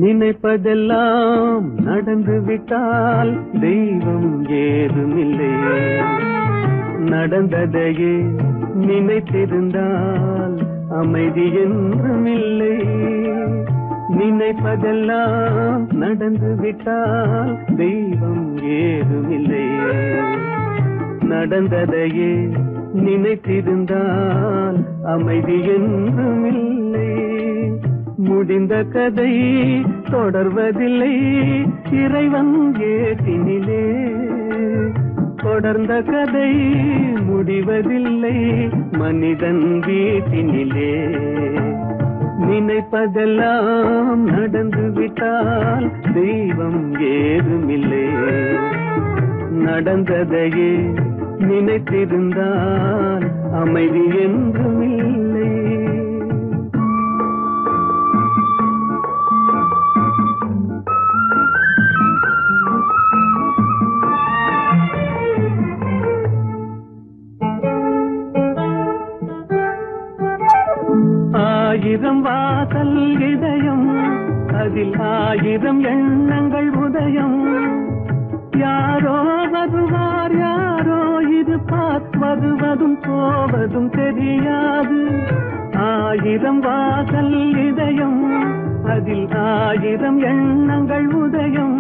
நினைப்பதெல்லாம் நடந்து விட்டால் தெய்வம் ஏதுமில்லை. நடந்ததையே நினைத்திருந்தால் அமைதி என்றும் இல்லை. நினைப்பதெல்லாம் நடந்து விட்டால் தெய்வம் ஏதுமில்லை. நடந்ததையே நினைத்திருந்தால் அமைதி என்றும் இல்லை. முடிந்த கதை தொடர்வதில்லை இறைவன் ஏட்டினிலே. தொடர்ந்த கதை முடிவதில்லை மனிதன் வீட்டினிலே. நினைப்பதெல்லாம் நடந்து விட்டால் தெய்வம் ஏதுமில்லை. நடந்ததையே நினைத்திருந்தால் அமைதி என்றும் இல்லை. ஆயிரம் வாசல் இதயம் அதில் ஆயிரம் எண்ணங்கள் உதயம். யாரோ வருவார் யாரோ இருப்பார் வருவதும் போவதும் தெரியாது. ஆயிரம் வாசல் இதயம் அதில் ஆயிரம் எண்ணங்கள் உதயம்.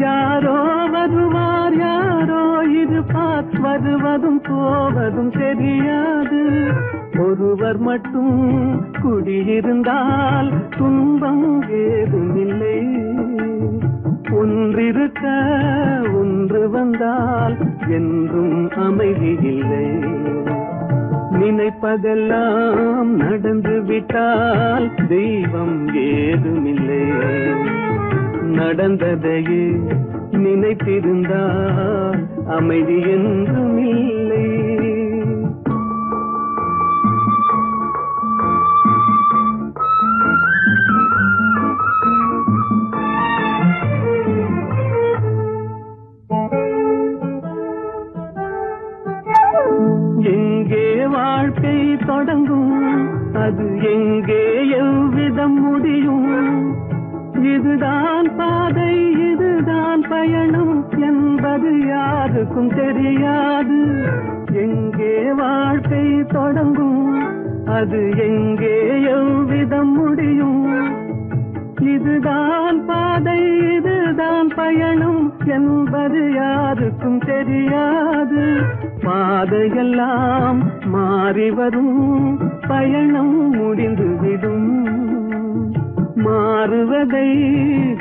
யாரோ வருவார் யாரோ இருப்பார் வருவதும் போவதும் தெரியாது. ஒருவர் மட்டும் குடியிருந்தால் துன்பம் ஏதுமில்லை. ஒன்றிருக்க ஒன்று வந்தால் என்றும் அமைதி இல்லை. நினைப்பதெல்லாம் நடந்து விட்டால் தெய்வம் ஏதுமில்லை. நடந்ததையே நினைத்திருந்தால் அமைதி என்றும் இல்லை. எங்கே வாழ்க்கை தொடங்கும் அது எங்கே எவ்விதம் முடியும். இதுதான் பாதை இதுதான் பயணம் என்பது யாருக்கும் தெரியாது. எங்கே வாழ்க்கை தொடங்கும் அது எங்கே எவ்விதம் முடியும். இதுதான் பாதை இதுதான் பயணம் என்பது யாருக்கும் தெரியாது. பாதையெல்லாம் மாறி வரும் பயணம் முடிந்துவிடும். மாறுவதை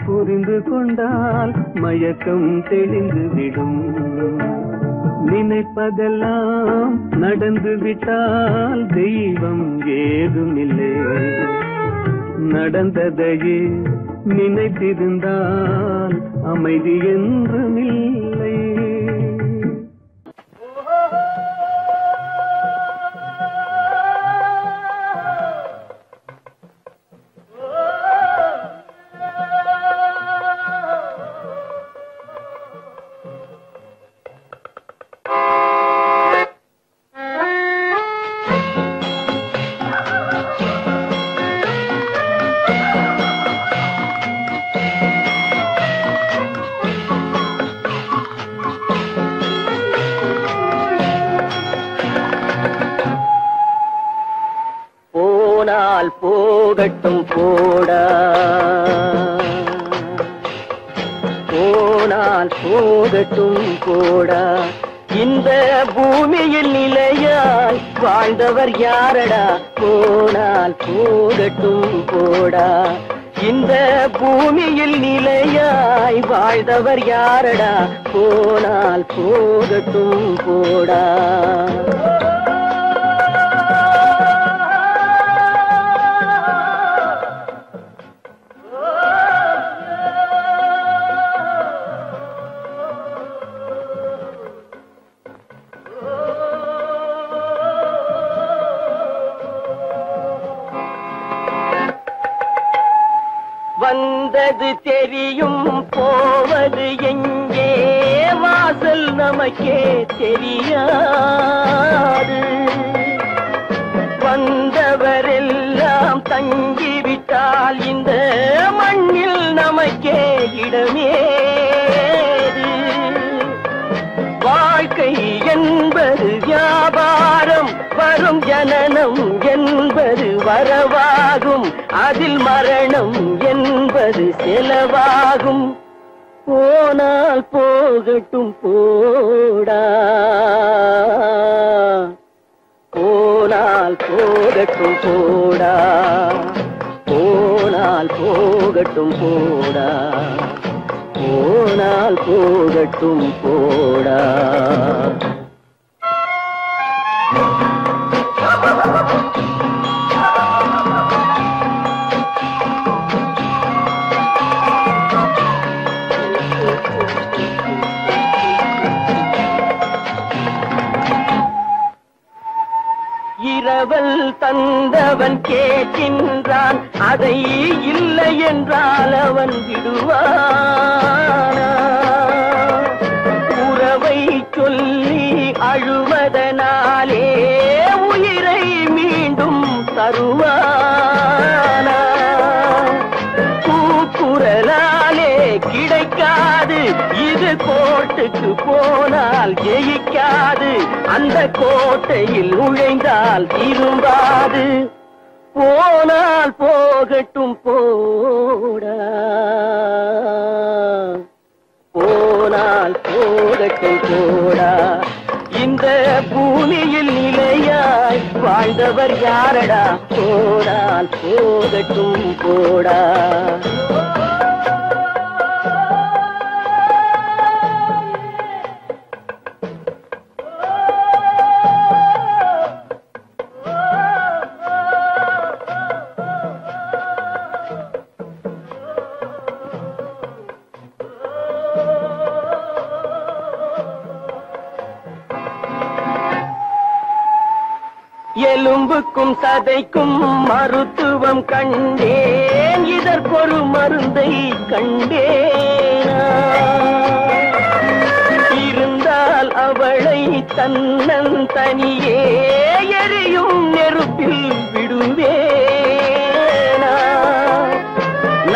புரிந்து கொண்டால் மயக்கம் தெளிந்துவிடும். நினைப்பதெல்லாம் நடந்து விட்டால் தெய்வம் ஏதுமில்லை. நடந்ததையே நினைத்திருந்தால் அமைதி என்றும் இல்லை. போகட்டும் போடா போனால் போகட்டும் போடா. இந்த பூமியில் நிலையால் வாழ்ந்தவர் யாரடா. போனால் போகட்டும் போடா. இந்த பூமியில் நிலையாய் வாழ்ந்தவர் யாரடா. போனால் போகட்டும் போடா. வந்தது தெரியும் போவது எங்கே வாசல் நமக்கே தெரியாது. வந்தவரெல்லாம் தங்கிவிட்டால் இந்த மண் இடமேது வாழ்க்கை என்பது வியாபாரம் வரும் ஜனனம் என்பது வரவாகும் அதில் மரணம் என்பது செலவாகும் போனால் போகட்டும் போடா போனால் போகட்டும் போடா போனால் போகட்டும் போடா போனால் போகட்டும் போடா இரவல் தந்தவன் கேட்கின்றான் அதை இல்லை என்றால் அவன் விடுவானா உறவை சொல்லி அழுவதனாலே உயிரை மீண்டும் தருவானா கூக்குரலாலே கிடைக்காது இது கோட்டுக்கு போனால் ஜெயிக்காது அந்த கோட்டையில் நுழைந்தால் திரும்பாது போனால் போகட்டும் போடா போனால் போகட்டும் போடா இந்த பூமியில் நிலையாய் வாழ்ந்தவர் யாரடா போனால் போகட்டும் போடா எலும்புக்கும் சதைக்கும் மருத்துவம் கண்டேன் இதற்கொரு மருந்தை கண்டேனா இருந்தால் அவளை தன்னன் தனியே எரியும் நெருப்பில் விடுவேனா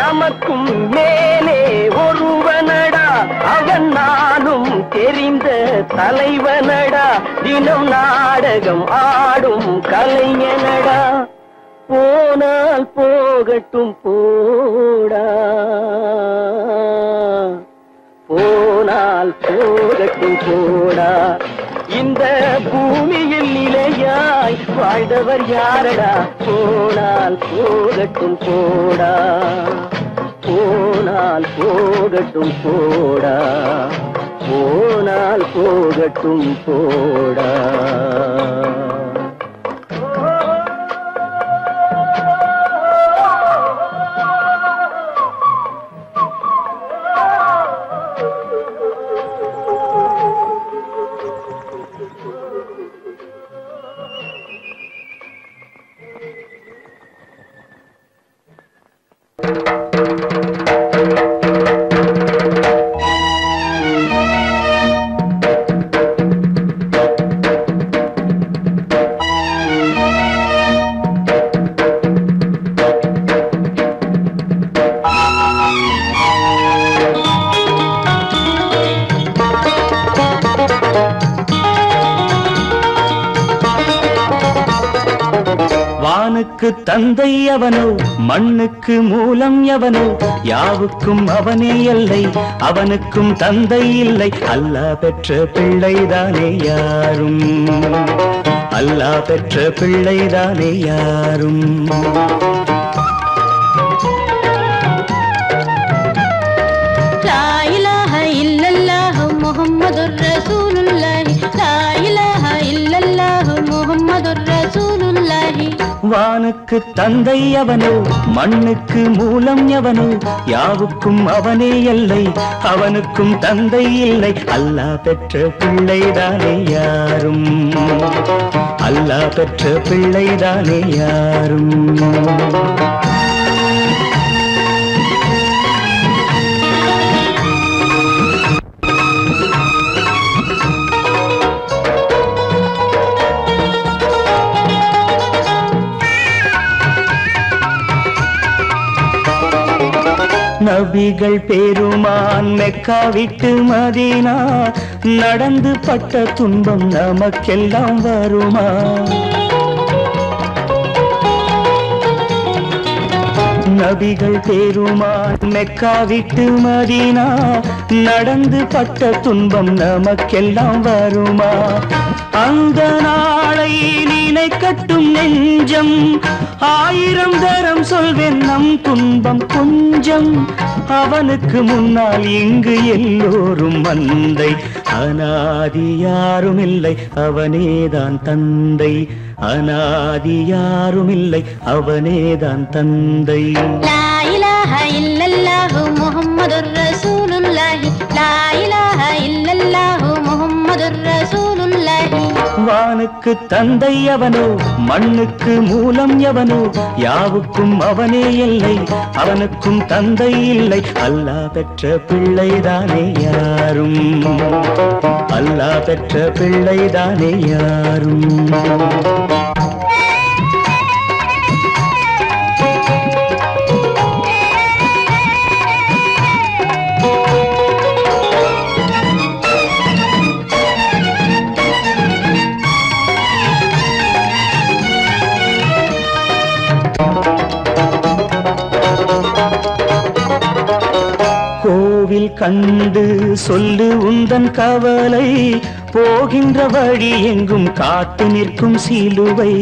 நமக்கும் மேலே ஒருவனடா அவன் நானும் தெரிந்த தலைவனடா தினம் நாடகம் ஆடும் கலைஞனடா போனால் போகட்டும் போடா போனால் போகட்டும் போடா இந்த பூமியில் நிலையாய் வாழ்ந்தவர் யாரடா போனால் போகட்டும் போடா போனால் போகட்டும் போடா போனால் போகட்டும் போடா வானுக்கு தந்தை அவனோ மண்ணுக்கு மூலம் எவனோ யாவுக்கும் அவனே எல்லை அவனுக்கும் தந்தை இல்லை அல்லாஹ் பெற்ற பிள்ளைதானே யாரும் அல்லாஹ் பெற்ற பிள்ளைதானே யாரும் லா இலாஹ இல்லல்லாஹு முஹம்மதுர் ரசூலுல்லாஹி லா இலாஹ இல்லல்லாஹு முஹம்மதுர் ரசூலுல்லாஹி வானுக்கு தந்தை அவனோ மண்ணுக்கு மூலம் எவனோ யாவுக்கும் அவனே எல்லை அவனுக்கும் தந்தை இல்லை அல்லாஹ் பெற்ற பிள்ளைதானே யாரும் அல்லாஹ் பெற்ற பிள்ளைதானே யாரும் நபிகள் பெருமான் மெக்கா விட்டு மதீனா நடந்து பட்ட துன்பம் நமக்கெல்லாம் வருமா? நபிகள் பெருமான் மெக்கா விட்டு மதீனா நடந்து பட்ட துன்பம் நமக்கெல்லாம் வருமா? அந்த நாளை நினைக்கட்டும் நெஞ்சம், 1000 தரம் சொல்வேன் நம் துன்பம் கொஞ்சம். அவனுக்கு முன்னால் இங்கு எல்லோரும் மந்தை, அநாதி யாரும் இல்லை அவனேதான் தந்தை. அநாதி யாரும் இல்லை அவனேதான் தந்தை. லா இலாஹ இல்லல்லாஹு முஹம்மதுர் ரசூலுல்லாஹி, லா இலாஹ இல்லல்லாஹு முஹம்மதுர் ரசூலுல்லாஹி. வானுக்கு தந்தை அவனோ, மண்ணுக்கு மூலம் எவனோ, யாவுக்கும் அவனே எல்லை, அவனுக்கும் தந்தை இல்லை. அல்லாஹ் பெற்ற பிள்ளைதானே யாரும், அல்லாஹ் பெற்ற பிள்ளைதானே யாரும். கோவில் கண்டு சொல்லு உந்தன் கவலை, போகின்ற வழி எங்கும் காத்து நிற்கும் சிலுவை.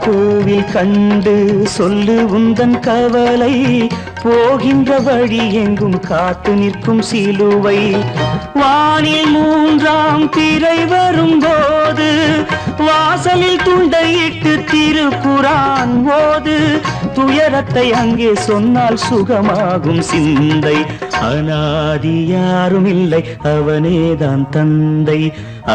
கோவில் கண்டு சொல்லு உந்தன் கவலை, போகின்ற வழி எங்கும் காத்து நிற்கும் சிலுவை. வானில் 3ஆம் பிறை வரும்போது வாசலில் துண்டையிட்டு திருக்குரான் ஓது. துயரத்தை அங்கே சொன்னால் சுகமாகும் சிந்தை. அநாதி யாரும் இல்லை அவனேதான் தந்தை,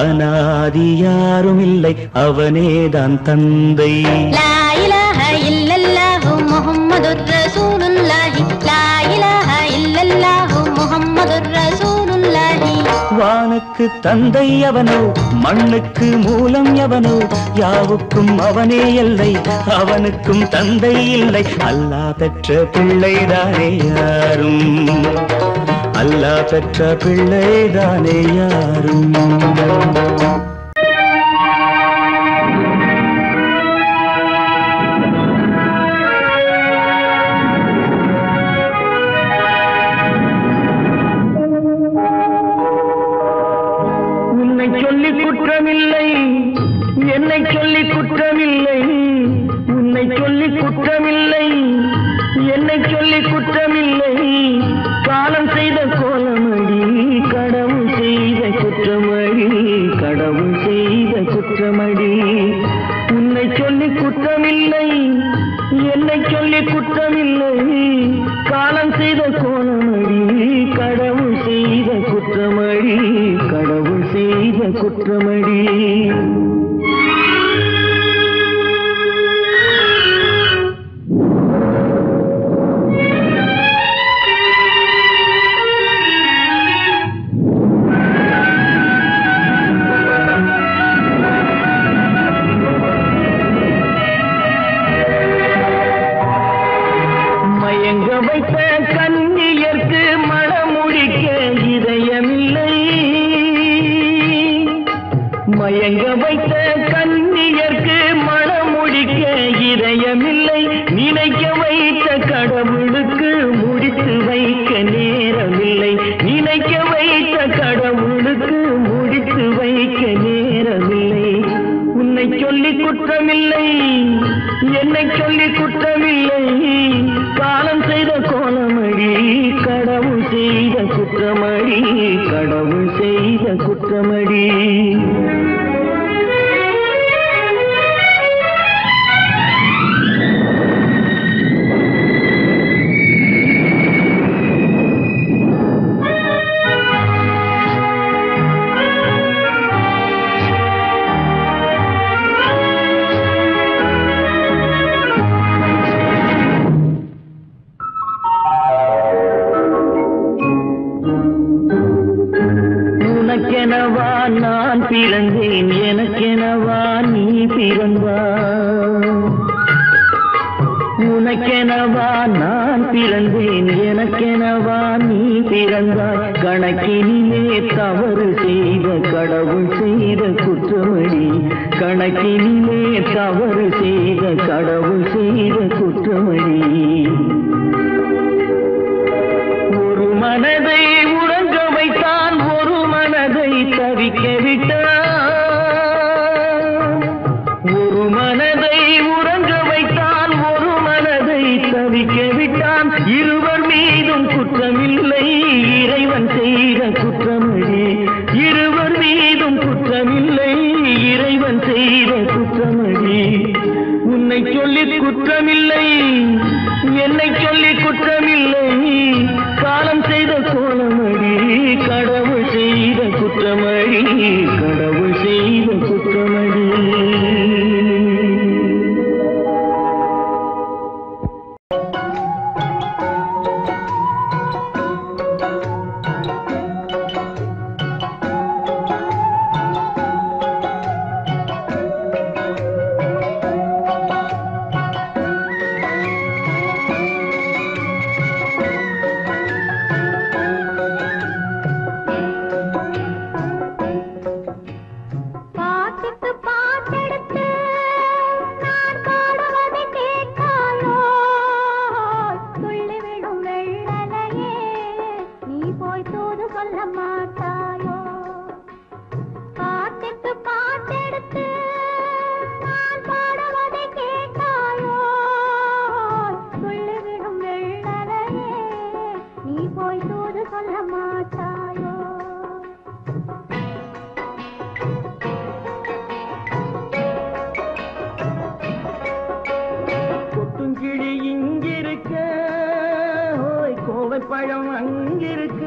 அநாதி யாரும் இல்லை அவனேதான் தந்தை. லா இலாஹ இல்லல்லாஹு முஹம்மதுர் ரசூலுல்லாஹி, லா இலாஹ இல்லல்லாஹு முஹம்மதுர் ரசூலுல்லாஹி. வானுக்கு தந்தை அவனோ, மண்ணுக்கு மூலம் எவனோ, யாவுக்கும் அவனே எல்லை, அவனுக்கும் தந்தை இல்லை. அல்லாஹ் பெற்ற பிள்ளைதானே யாரும், அல்லாஹ் பெற்ற பிள்ளைதானே யாரும். குற்றமில்லை, என்னை சொல்லி குற்றமில்லை, உன்னை சொல்லி குற்றமில்லை, என்னை சொல்லி குற்றமில்லை. காலம் செய்த கோலமடி, கடவுள் செய்த குற்றமடி, கடவுள் செய்த குற்றமடி. உன்னை சொல்லி குற்றமில்லை, என்னை சொல்லி குற்றமில்லை. காலம் செய்த கோலமடி, கடவுள் செய்த குற்றமடி, கடவுள் செய்த குற்றமடி. மயங்க வைத்த கண்ணியர்க்கு மனமுடிக்க இதயமில்லை, மயங்க வைத்த கண்ணியர்க்கு மனமுடிக்க இதயமில்லை. நினைக்க வைத்த கடவுளுக்கு முடித்து வைக்க நேரமில்லை, நினைக்க வைத்த கடவுளுக்கு முடித்து வைக்க நேரமில்லை. உன்னை சொல்லி குற்றமில்லை, என்னை சொல்லி குற்றமில்லை. காலம் செய்த கோலமடி, கடவுள் செய்த குற்றமடி, கடவுள் செய்த குற்றமடி. உனக்கெனவா நான் பிறந்தேன், எனக்கெனவா நீ பிறந்தாய். உனக்கெனவா நான் பிறந்தேன், எனக்கெனவா நீ பிறந்தாய். கணக்கினிலே தவறு செய்த கடவுள் செய்த குற்றமடி, கணக்கினிலே தவறு செய்த கடவுள் செய்த குற்றமடி. ஒரு மனதை உறங்க வைத்தான், ஒரு மனதை தவிக்க விட்டான். ஒரு மனதை உறங்க வைத்தான், ஒரு மனதை தவிக்க விட்டான். இருவர் மீதும் குற்றமில்லை, இறைவன் செய்த குற்றமடி. இருவர் மீதும் குற்றமில்லை, இறைவன் செய்த குற்றமடி. உன்னை சொல்லி குற்றமில்லை, என்னை சொல்லி குற்றமில்லை, காலம் செய்த கோலமடி. கடவுள் செய்த குற்றமடி, கடவுள் செய்த குற்றமடி. பழம் அங்கிருக்க,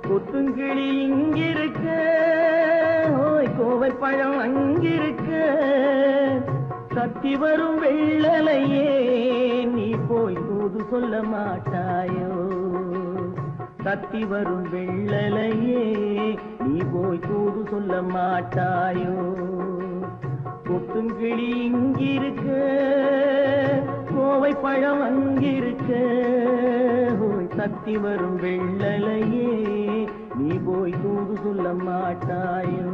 கொத்துங்கிளி இங்கிருக்க, ஓய் கோவை பழம் அங்கிருக்க. தத்தி வரும் வெள்ளலையே நீ போய் தூது சொல்ல மாட்டாயோ. தத்தி வரும் வெள்ளலையே நீ போய் தூது சொல்ல மாட்டாயோ. கொத்துங்கிளி இங்கிருக்க, கோவை பழம் அங்கிருக்க, ஓய் தத்தி வரும் வெள்ளலையே நீ போய் தூது சொல்ல மாட்டாயோ.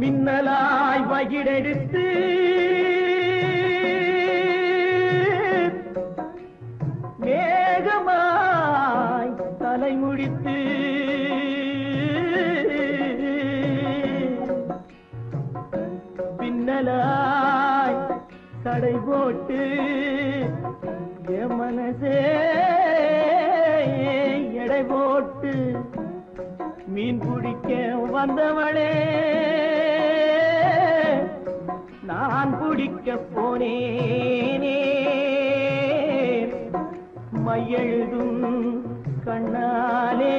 மின்னலாய் வகிடெடுத்து மேகமாய் தலைமுடித்து பின்னலாய் தடை போட்டு என் மனசே எடை போட்டு மீன் பிடிக்க வந்தவளே நான் பிடிக்க போனேனே. மையெழுதும் கண்ணாலே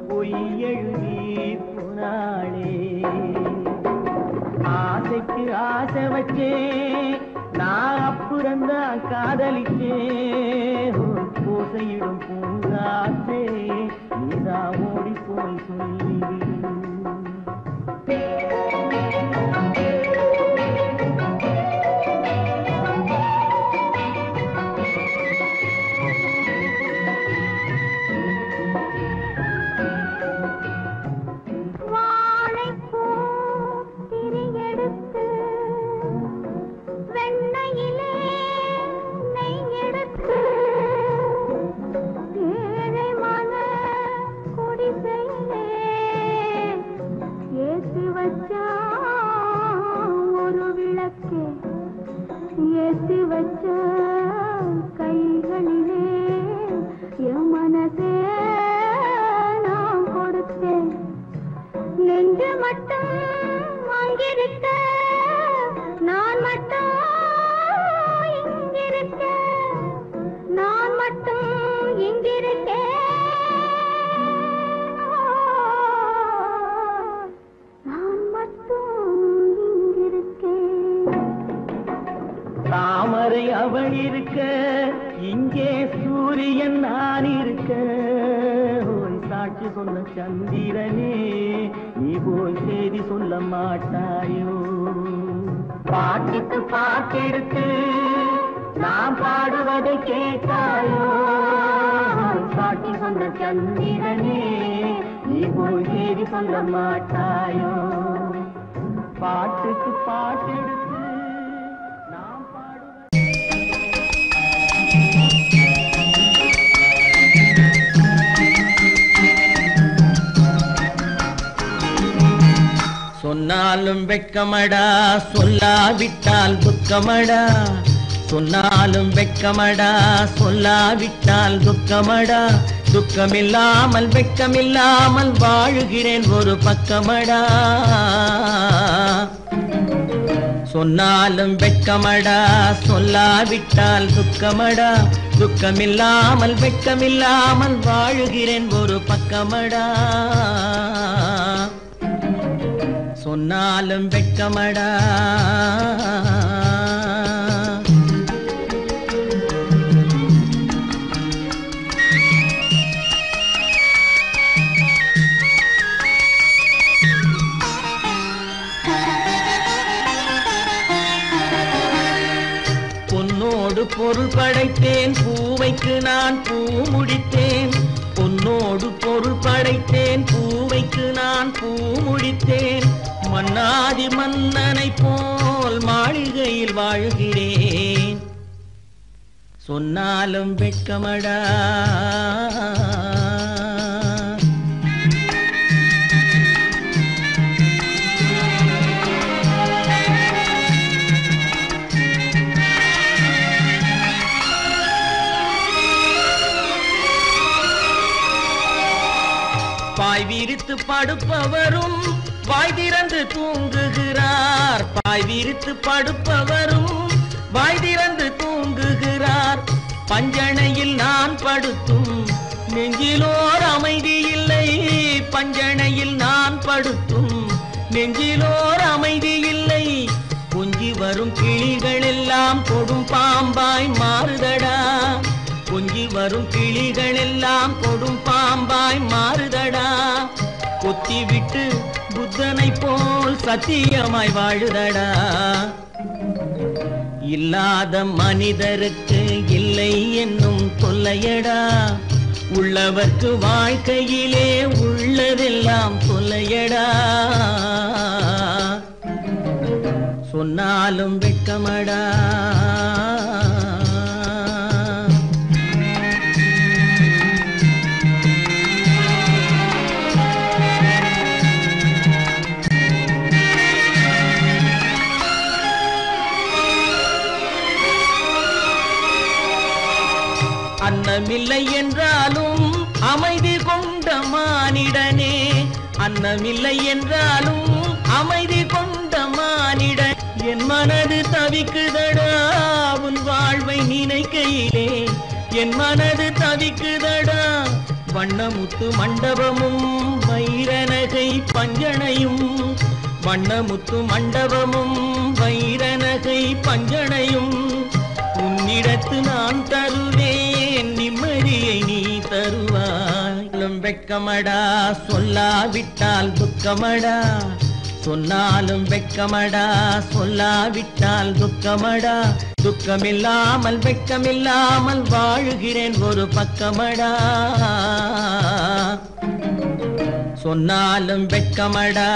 பொய் எழுதி போனாளே. நினைச்சேன் நான் அப்புறந்தான் காதலிச்சேன் பூசையிடும் பூங்காத்தே நீதான் ஓடி போய் சொல்லிடு தாமரை அவள் இருக்க இங்கே சூரியன் நான் இருக்க சாட்சி சொன்ன சந்திரனே நீ போய் செய்தி சொல்ல மாட்டாயோ பாட்டுக்கு பாட்டெடுத்து நான் பாடுவதை கேட்டாயோ சாட்சி சொன்ன சந்திரனே நீ போய் செய்தி சொல்ல மாட்டாயோ பாட்டுக்கு பாட்டெடுத்து சொன்னாலும் வெட்கமடா சொல்லாவிட்டால் துக்கமடா சொன்னாலும் வெட்கமடா சொல்லாவிட்டால் துக்கமடா துக்கமில்லாமல் வெட்கமில்லாமல் வாழுகிறேன் ஒரு பக்கமடா சொன்னாலும் வெட்கமடா சொல்லாவிட்டால் துக்கமடா துக்கமில்லாமல் வெட்கமில்லாமல் வாழுகிறேன் ஒரு பக்கமடா சொன்னாலும் வெட்கமடா பொன்னோடு பொருள் படைத்தேன் பூவைக்கு நான் பூ முடித்தேன் பொன்னோடு பொருள் படைத்தேன் பூவைக்கு நான் பூ முடித்தேன் மன்னாதி மன்னனை போல் மாளிகையில் வாழ்கிறேன் சொன்னாலும் வெட்கமடா பாய் விரித்து படுப்பவரும் வாய் திறந்து தூங்குகிறார் பாய் விரித்து படுப்பவரும் வாய் திறந்து தூங்குகிறார் பஞ்சணையில் நான் படுத்தும் நெஞ்சிலோர் அமைதி இல்லை பஞ்சணையில் நான் படுத்தும் நெஞ்சிலோர் அமைதி இல்லை கொஞ்சி வரும் கிளிகள் எல்லாம் கொடும் பாம்பாய் மாறுதடா கொஞ்சி வரும் கிளிகள் எல்லாம் கொடும் பாம்பாய் மாறுதடா கொத்தி விட்டு புத்தனை போல் சத்தியமாய் வாழுதடா இல்லாத மனிதருக்கு இல்லை என்னும் தொல்லையடா உள்ளவர்க்கு வாழ்க்கையிலே உள்ளதெல்லாம் தொல்லையடா சொன்னாலும் வெட்கமடா அன்னமில்லை என்றாலும் அமைதி கொண்ட மானிடனே அன்னமில்லை என்றாலும் அமைதி கொண்ட மானிடன் என் மனது தவிக்குதடா உன் வாழ்வை நினைக்கையிலே என் மனது தவிக்குதடா வண்ணமுத்து மண்டபமும் வைரநகை பஞ்சனையும் வண்ணமுத்து மண்டபமும் வைரநகை பஞ்சனையும் உன்னிடத்து நான் தருவேன், நிம்மதியை நீ தருவாய். வெட்கமடா சொல்லாவிட்டால் துக்கமடா, சொன்னாலும் வெட்கமடா சொல்லாவிட்டால் துக்கமடா. துக்கமில்லாமல் வெட்கமில்லாமல் வாழுகிறேன் ஒரு பக்கமடா. சொன்னாலும் வெட்கமடா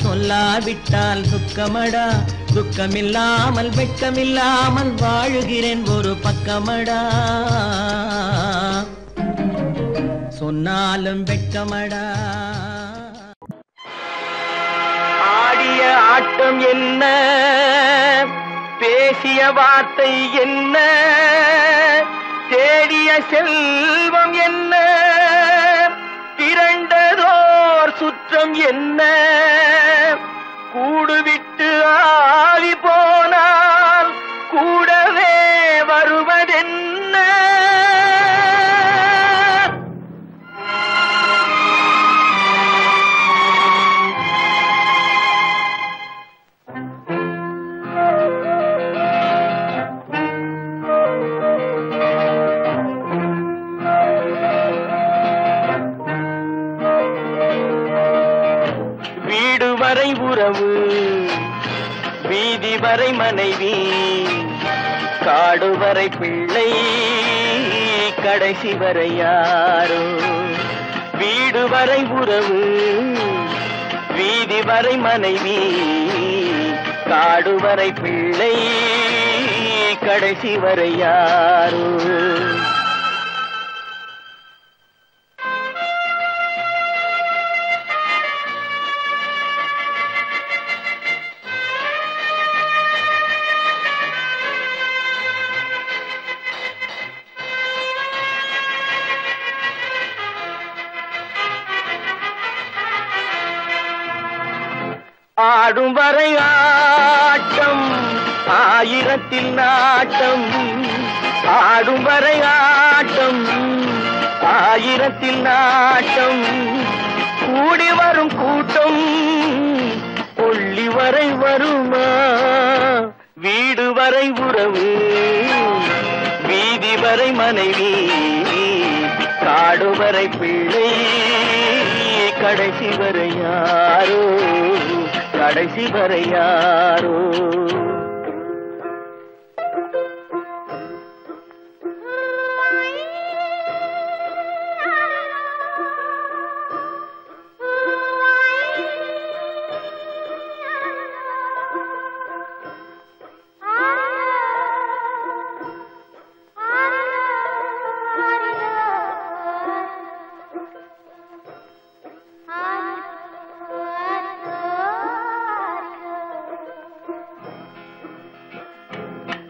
சொல்லாவிட்டால் துக்கமடா. துக்கமில்லாமல் வெட்கமில்லாமல் வாழுகிறேன் ஒரு பக்கமடா. சொன்னாலும் வெட்கமடா. ஆடிய ஆட்டம் என்ன, பேசிய வார்த்தை என்ன, தேடிய செல்வம் என்ன, திரண்டதோர் சுற்றம் என்ன, கூடுவிட்டு ஆவி போனால் கூடவே வருவதென்ன. வரை உறவு, வீதி வரை மனைவி, காடு வரை பிள்ளை, கடைசி வரை யாரோ. வீடு வரை உறவு, வீதி வரை மனைவி, காடு வரை பிள்ளை, கடைசி வரை யாரோ. ஆடும் வரை ஆட்டம், ஆயிரத்தில் நாட்டம். ஆடும் வரை ஆட்டம், ஆயிரத்தில் நாட்டம். கூடி வரும் கூட்டம் கொள்ளி வரை வருமா. வீடு வரை உறவு, வீதி வரை மனைவி, காடு வரை பிள்ளை, கடைசி வரை யாரோ, கடைசி வரை யாரோ.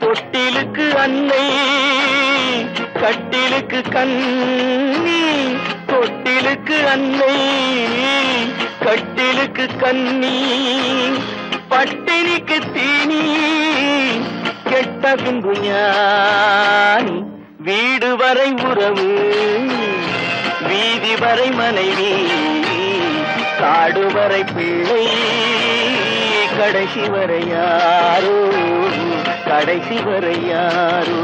தொட்டிலுக்கு அன்னை, கட்டிலுக்கு கண்ணி. தொட்டிலுக்கு அன்னை, கட்டிலுக்கு கண்ணி. பட்டினிக்கு தீனி, கெட்ட பின்பு ஞானி. வீடு வரை உறவு, வீதி வரை மனைவி, காடு வரை பிள்ளை, கடைசி வரை யாரோ, கடைசி வரை யாரோ.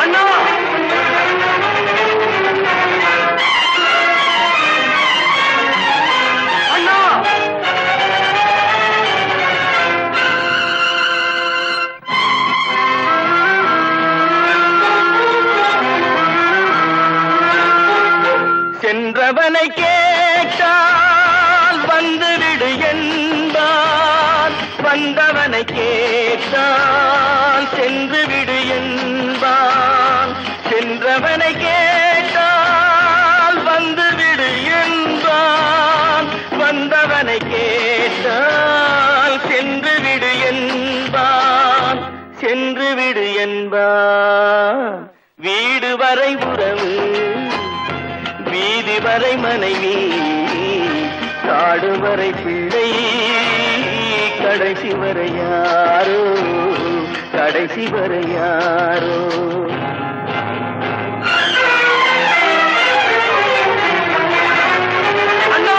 அண்ணா அண்ணா, சென்றவனை கேட்டால் வந்துவிடு என்பான், வந்தவனை கேட்டால் சென்று விடு என்பான். சென்றவனை கேட்டால் வந்துவிடு என்பான், வந்தவனை கேட்டால் சென்று விடு என்பான், சென்று விடு என்பான். வீடு வரை உறவு, வீதி வரை மனைவி, காடு வரை பிள்ளை, கடைசி வரை யாரோ, கடைசி வரை யாரோ. அண்ணா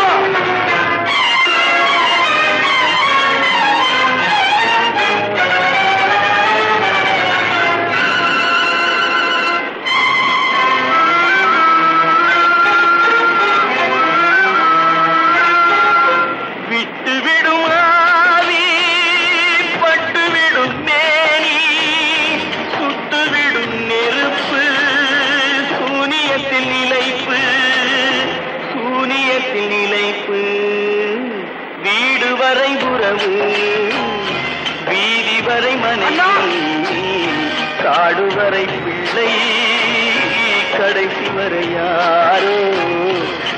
கடைசி வரை யாரோ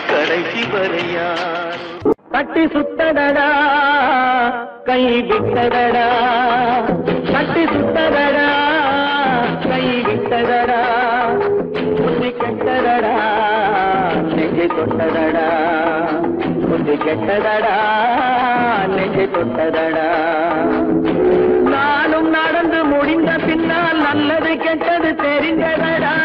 கடைசி வரை யாரோ கட்டி சுத்தடடா கை விட்டதடா கட்டி சுத்தடடா கை விட்டதடா புத்தி கெட்டதடா நெஞ்சை தொட்டதடா புத்தி கெட்டதடா நெஞ்சை தொட்டதடா நானும் நடந்து முடிந்த பின்னால் நல்லது கெட்டது தெரிந்ததடா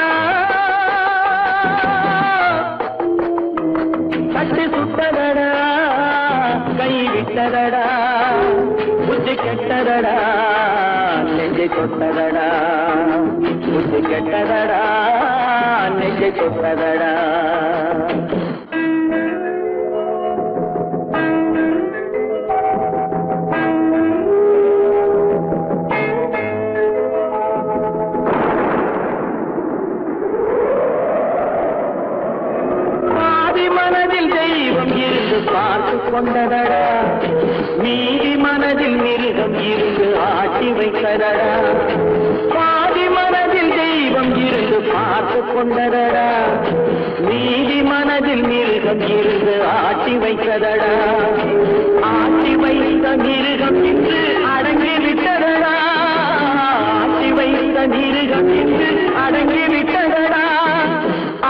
கட்டி சுட்டதடா கை விட்டதடா புத்தி கெட்டதடா நெஞ்சை தொட்டதடா புத்தி கெட்டதடா நெஞ்சை தொட்டதடா பார்த்து கொண்டதடா மீதி மனதில் மிருகம் இருந்து ஆட்டி வைத்ததடா பாதி மனதில் தெய்வம் இருந்து பார்த்து கொண்டதடா மீதி மனதில் மிருகம் இருந்து ஆட்டி வைத்ததடா ஆட்டி வைத்த மிருகம் இன்று அடங்கி விட்டதடா ஆட்டி வைத்த மிருகம் இன்று அடங்கி விட்டதடா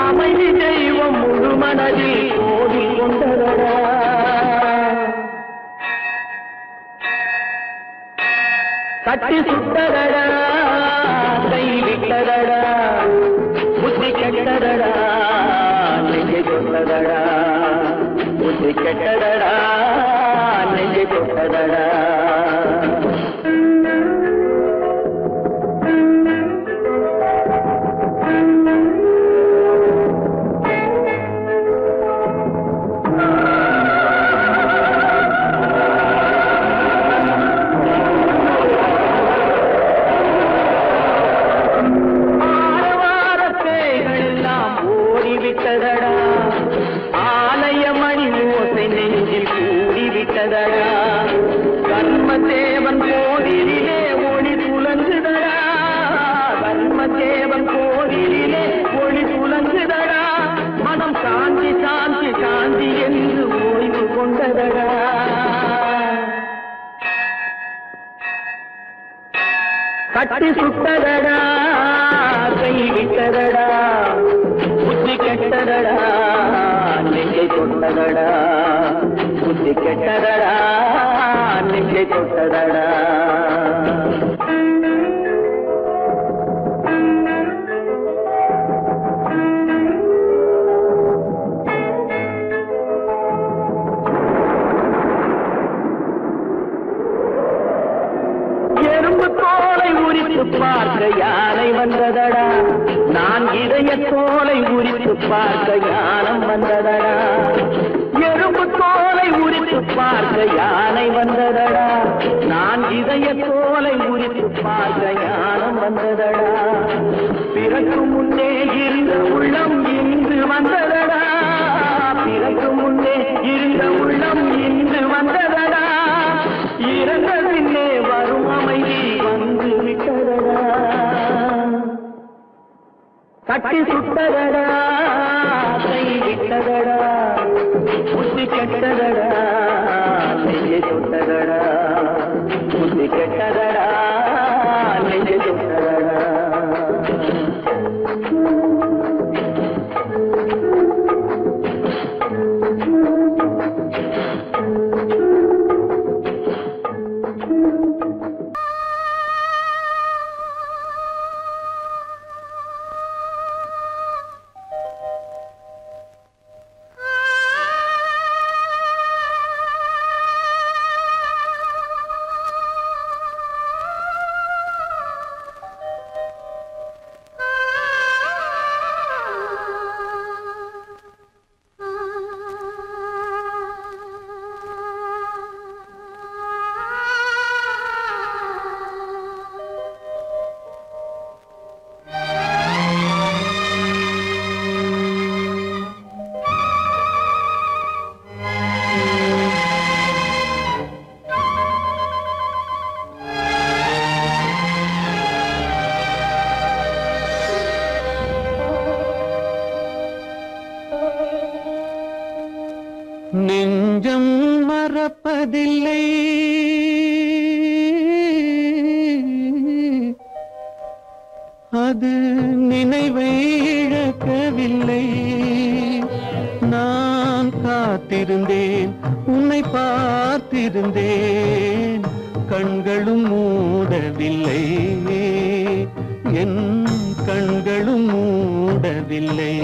அமைதி தெய்வம் முழு மனதில் கோடி கொண்டதடா கட்டி சுட்டதடா கை விட்டதடா புத்தி கெட்டதடா நெஞ்சை தொட்டதடா புத்தி கெட்டதடா நெஞ்சை தொட்டதடா கர்மதேவன் கோவிலிலே ஒளி துலங்குதடா கர்மதேவன் கோவிலிலே ஒளி துலங்குதடா மனம் சாந்தி சாந்தி சாந்தி என்று ஓய்வு கொண்டதடா கட்டி சுட்டதடா கை விட்டதடா புத்தி கெட்டதடா நெஞ்சை தொட்டதடா புத்தி கெட்டதடா நெஞ்சை தொட்டதடா எறும்பு தோலை உரித்து பார்க்க யானை வந்ததடா நான் இதய தோலை உரித்து பார்க்க யானம் வந்ததடா எறும்பு தோலை உரித்து பார்க்க யானை வந்ததடா நான் இதய தோலை உரித்து பார்க்க யானம் வந்ததடா பிறகு முன்னே இருந்த உள்ளம் இன்று வந்ததடா பிறகு முன்னே இருந்த உள்ளம் இன்று வந்ததடா இறந்த பின்னே வரும் அமைதி வந்து விட்டதடா கட்டி சுட்டதடா கை விட்டதடா புத்தி கெட்டதடா நெஞ்சை தொட்டதடா புத்தி கெட்டதடா நெஞ்சை தொட்டதடா நெஞ்சம் மறப்பதில்லை அது நினைவை இழக்கவில்லை நான் காத்திருந்தேன் உன்னை பார்த்திருந்தேன் கண்களும் மூடவில்லை என் கண்களும் மூடவில்லை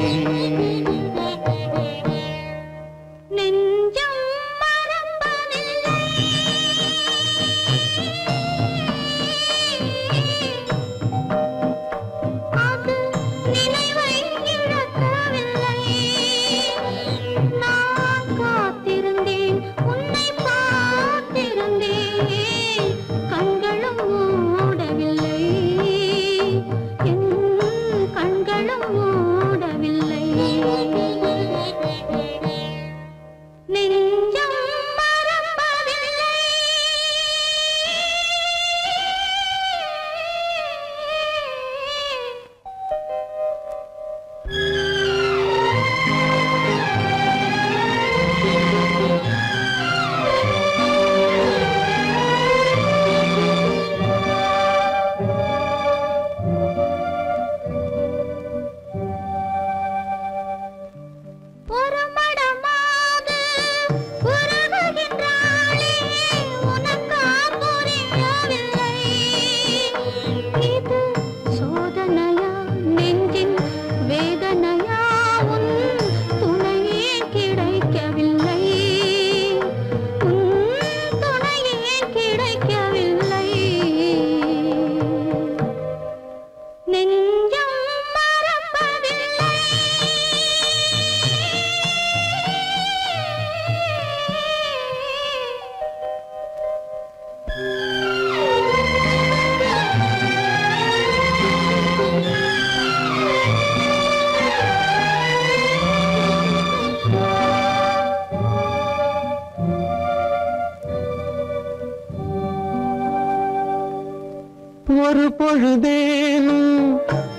ஒரு பொழுதேனும்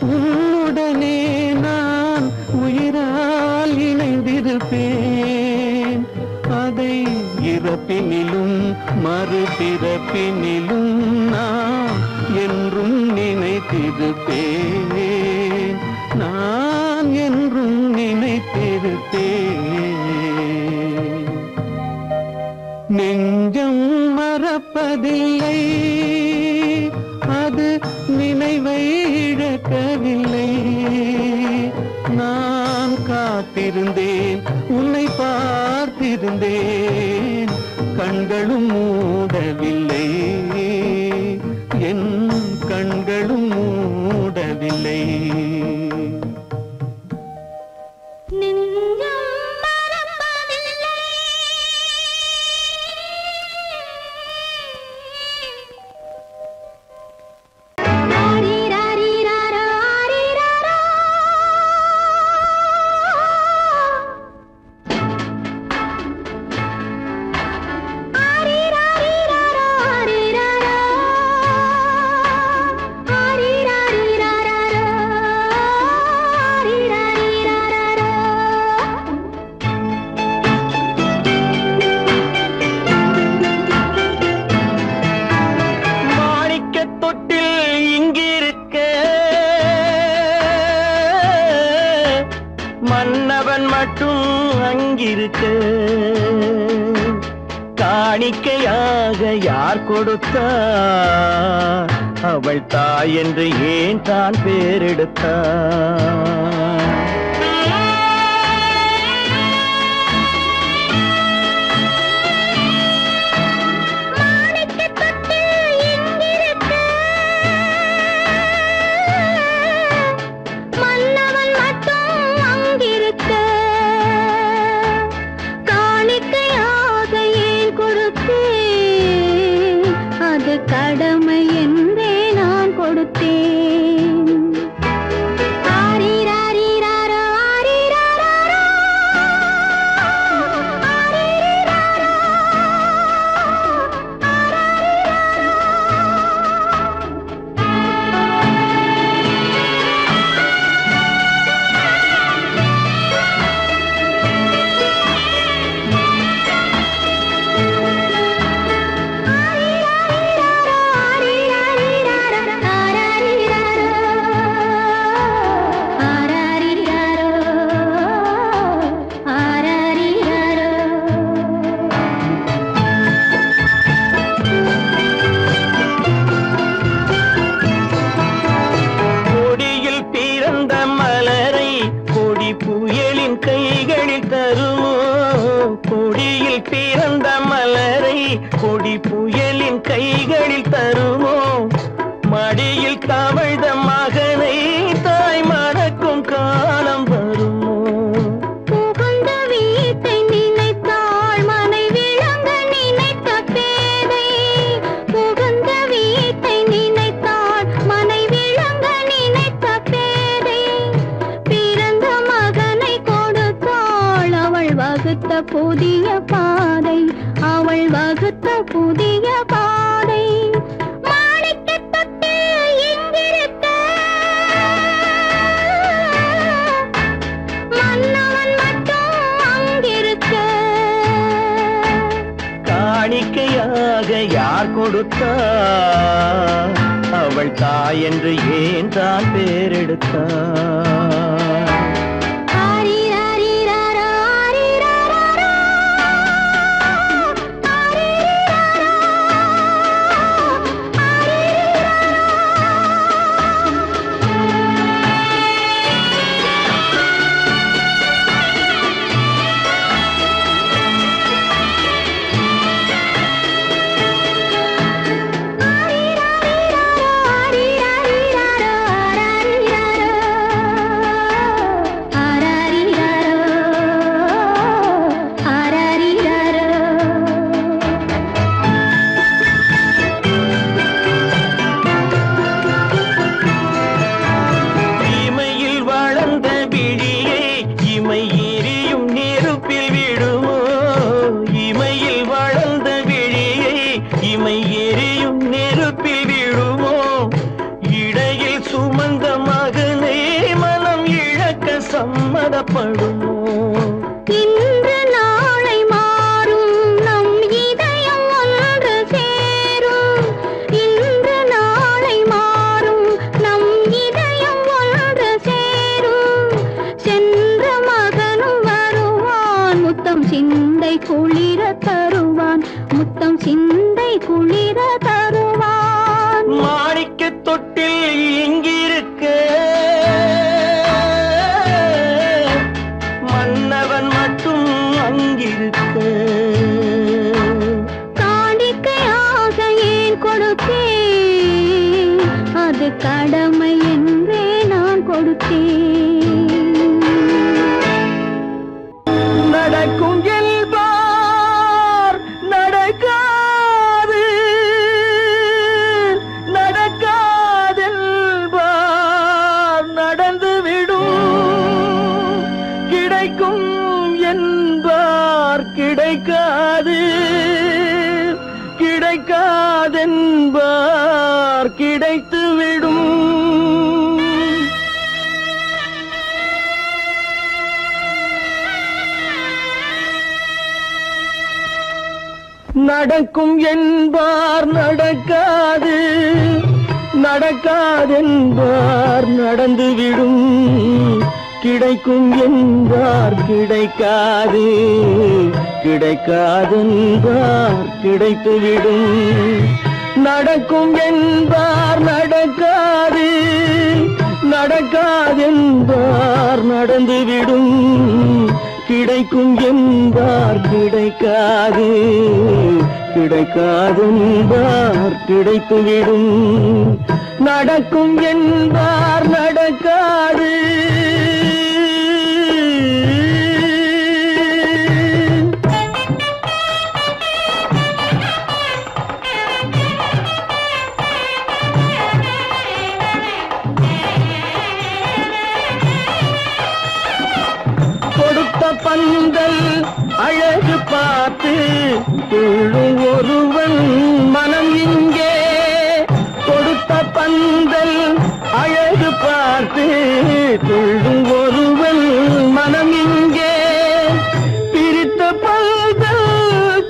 உன்னுடனே நான் உயிரால் இணைந்திருப்பேன் அதை இறப்பினிலும் மறுபிறப்பினிலும் நான் என்றும் நினைத்திருப்பேன் நான் என்றும் நினைத்திருப்பேன் நெஞ்சம் மறப்பதில்லை அது நினைவை இழக்கவில்லை நான் காத்திருந்தேன் உன்னை பார்த்திருந்தேன் கண்களும் மூடவில்லை என் கண்களும் மூடவில்லை மன்னவன் மட்டும் அங்கிருக்க காணிக்கையாக யார் கொடுத்தார் அவள் தாய் என்று ஏன் தான் பேரெடுத்தார் கடமை என்றே நான் கொடுத்தேன். ஆரீராரீரா கைகளில் தருமோ மடியில் தவழ்ந்த மகனை தாய் மறக்கும் காலம் வருமோ புகுந்த வீட்டை நினைத்தாள் மனை விளங்க நினைத்த பேதை புகுந்த வீட்டை நினைத்தாள் மனை விளங்க நினைத்த பேதை பிறந்த மகனை கொடுத்தாள் அவள் வகுத்த புதிய பாதை அவள் வகுத்த புதிய பாதை மாணிக்கத் தொட்டில் இங்கிருக்க மன்னவன் மட்டும் அங்கிருக்க காணிக்கையாக யார் கொடுத்தார் அவள் தாய் என்று ஏன் தான் பேரெடுத்தார் ஆரிராரிராரா, ஆரிராராரா, ஆரிராரா, இமையில் வளர்ந்த விழியை இமை எரியும் நெருப்பில் விடுமோ இமையில் வளர்ந்த விழியை இமை எரியும் நெருப்பில் விடுமோ இடையில் சுமந்த மகனை மனம் இழக்க சம்மதப்படுமோ இன்று நாளை மாறும் நம் இதயம் ஒன்று சேரும் இன்று நாளை மாறும் நம் இதயம் ஒன்று சேரும் சென்ற மகனும் வருவான் முத்தம் சிந்தை குளிர தருவான் முத்தம் சிந்தை குளிர தருவான் மாணிக்க தொட்டில் இங்கிருக்க மன்னவன் மட்டும் அங்கிருக்க காணிக்கையாக ஏன் கொடுத்தேன் அது கடமை என்றே நான் கொடுத்தேன் நடக்கும் என்பார் நடக்காது நடக்காதென்பார் நடந்துவிடும் கிடைக்கும் என்பார் கிடைக்காது கிடைக்காதென்பார் கிடைத்துவிடும் நடக்கும் என்பார் நடக்காது நடக்காதென்பார் நடந்துவிடும் கிடைக்கும் என்பார் கிடைக்காது கிடைக்காதென்பார் கிடைத்துவிடும் நடக்கும் என்பார் நடக்காது நடக்காதென்பார் நடந்துவிடும் கிடைக்கும் என்பார் கிடைக்காது கிடைக்காதென்பார் கிடைத்துவிடும் நடக்கும் என்பார் நடக்காது கொடுத்த பந்தல் அழகு பார்த்து துள்ளும் ஒருவன் மனம் இங்கே கொடுத்த பந்தல் அழகு பார்த்து துள்ளும் ஒருவன் மனம் இங்கே பிரித்த பந்தல்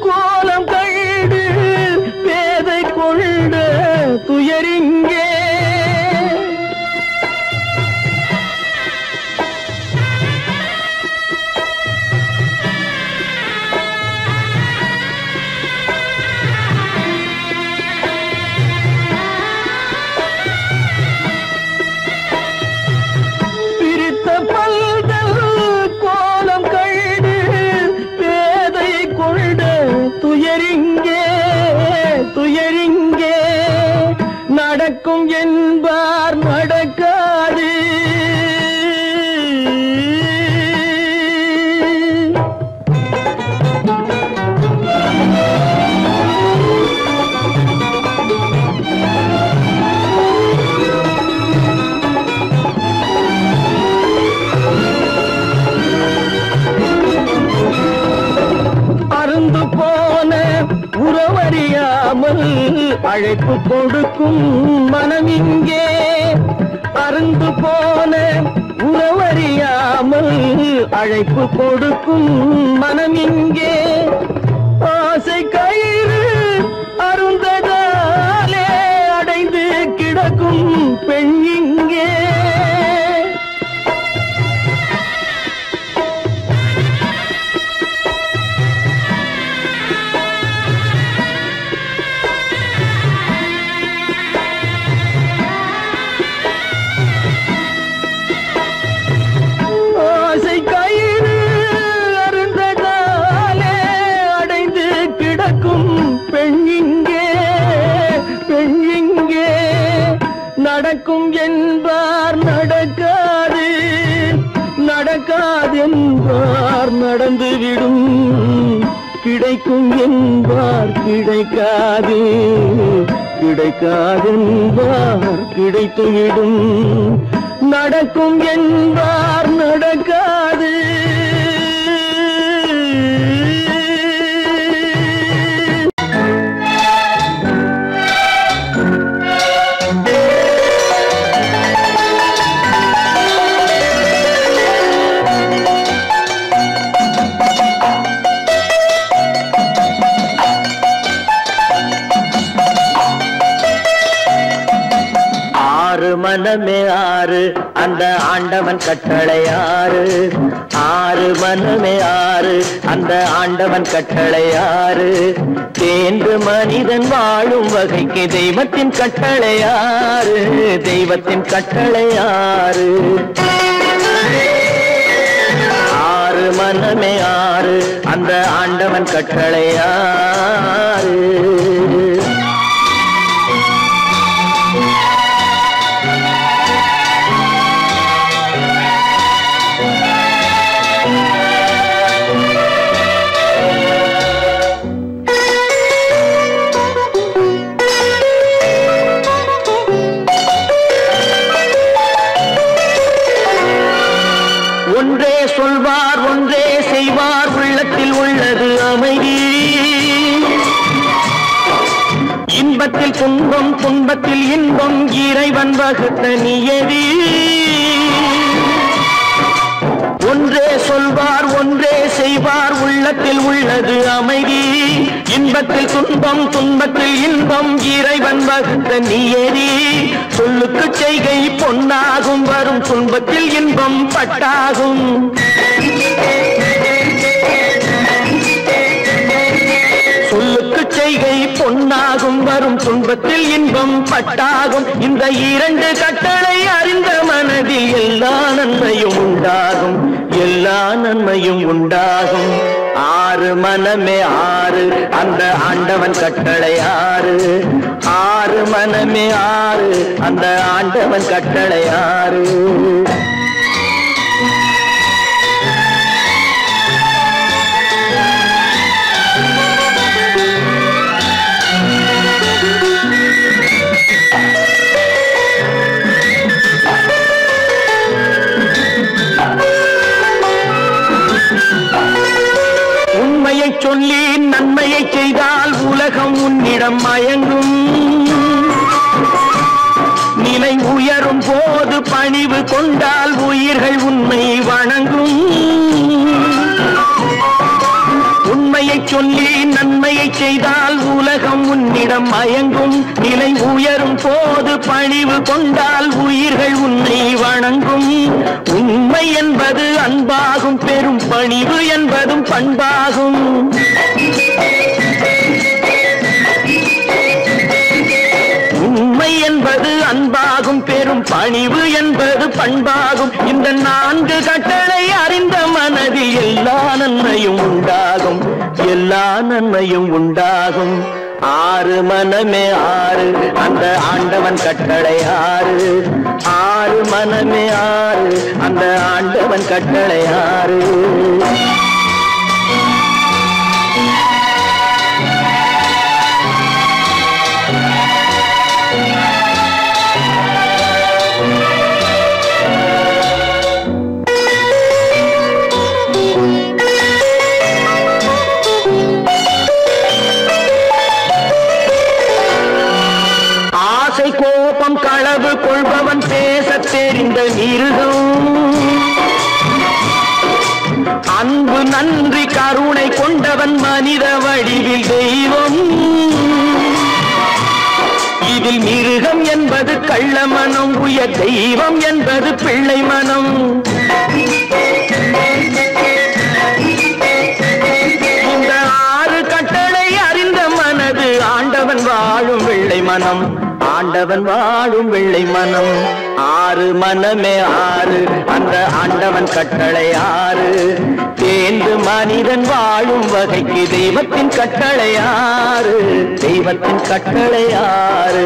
கோலம் கண்டு பேதை கொண்ட துயரிங்கே பிரித்த பல் அழைப்பு கொடுக்கும் மனம் இங்கே அருந்து போன உறவறியாமல் அழைப்பு கொடுக்கும் மனம் இங்கே ஆசை கயிறு அருந்ததாலே அடைந்து கிடக்கும் பெண் இங்கே ஆசை கயிறு அருந்ததாலே அடைந்து கிடக்கும் பெண் இங்கே நடக்கும் என்பார் நடக்காது நடக்காதென்பார் நடந்துவிடும் கிடைக்கும் என்பார் கிடைக்காது கிடைக்காதென்பார் கிடைத்துவிடும் நடக்கும் என்பார் நடக்காது மனமே ஆறு அந்த ஆண்டவன் கட்டளை ஆறு ஆறு மனமே ஆறு அந்த ஆண்டவன் கட்டளை ஆறு தேர்ந்து மனிதன் வாழும் வகைக்கு தெய்வத்தின் கட்டளை ஆறு தெய்வத்தின் கட்டளை ஆறு ஆறு மனமே ஆறு அந்த ஆண்டவன் கட்டளை ஆறு ஒன்றே சொல்வார் ஒன்றே செய்வார் உள்ளத்தில் உள்ளது அமைதி இன்பத்தில் துன்பம் துன்பத்தில் இன்பம் இறைவன் வகுத்த நியதி ஒன்றே சொல்வார் ஒன்றே செய்வார் உள்ளத்தில் உள்ளது அமைதி இன்பத்தில் துன்பம் துன்பத்தில் இன்பம் இறைவன் வகுத்த நியதி சொல்லுக்கு செய்கை பொன்னாகும் வரும் துன்பத்தில் இன்பம் பட்டாகும் சொல்லுக்கு செய்கை பொன்னாகும் வரும் துன்பத்தில் இன்பம் பட்டாகும் இந்த இரண்டு கட்டளை அறிந்த மனதில் எல்லா நன்மையும் உண்டாகும் எல்லா நன்மையும் உண்டாகும் ஆறு மனமே ஆறு அந்த ஆண்டவன் கட்டளை ஆறு ஆறு மனமே ஆறு அந்த ஆண்டவன் கட்டளை ஆறு உண்மையை சொல்லி நன்மையை செய்தால் உலகம் உன்னிடம் மயங்கும் நிலை உயரும் போது பணிவு கொண்டால் உயிர்கள் உன்னை வணங்கும் உண்மையை சொல்லி நன்மையை செய்தால் உலகம் உன்னிடம் மயங்கும் நிலை உயரும் போது பணிவு கொண்டால் உயிர்கள் உன்னை வணங்கும் உண்மை என்பது அன்பாகும் பெரும் பணிவு என்பதும் பண்பாகும் உண்மை என்பது அன்பாகும் பெரும் பணிவு என்பது பண்பாகும் இந்த நான்கு கட்டளை அறிந்த மனதில் எல்லா நன்மையும் உண்டாகும் எல்லா நன்மையும் உண்டாகும் ஆறு மனமே ஆறு அந்த ஆண்டவன் கட்டளை ஆறு ஆறு மனமே ஆறு அந்த ஆண்டவன் கட்டளை ஆறு நன்றி கருணை கொண்டவன் மனித வடிவில் தெய்வம். இதில் மிருகம் என்பது கள்ள மனம், உயர் தெய்வம் என்பது பிள்ளை மனம். இந்த 6 கட்டளை அறிந்த மனது ஆண்டவன் வாழும் வெள்ளை மனம், ஆண்டவன் வாழும் வெள்ளை மனம். 6 மனமே 6, அந்த ஆண்டவன் கட்டளை 6. தேர்ந்து மனிதன் வாழும் வகைக்கு தெய்வத்தின் கட்டளை 6, தெய்வத்தின் கட்டளை 6.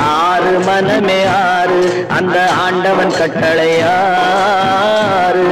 6 மனமே 6, அந்த ஆண்டவன் கட்டளை 6.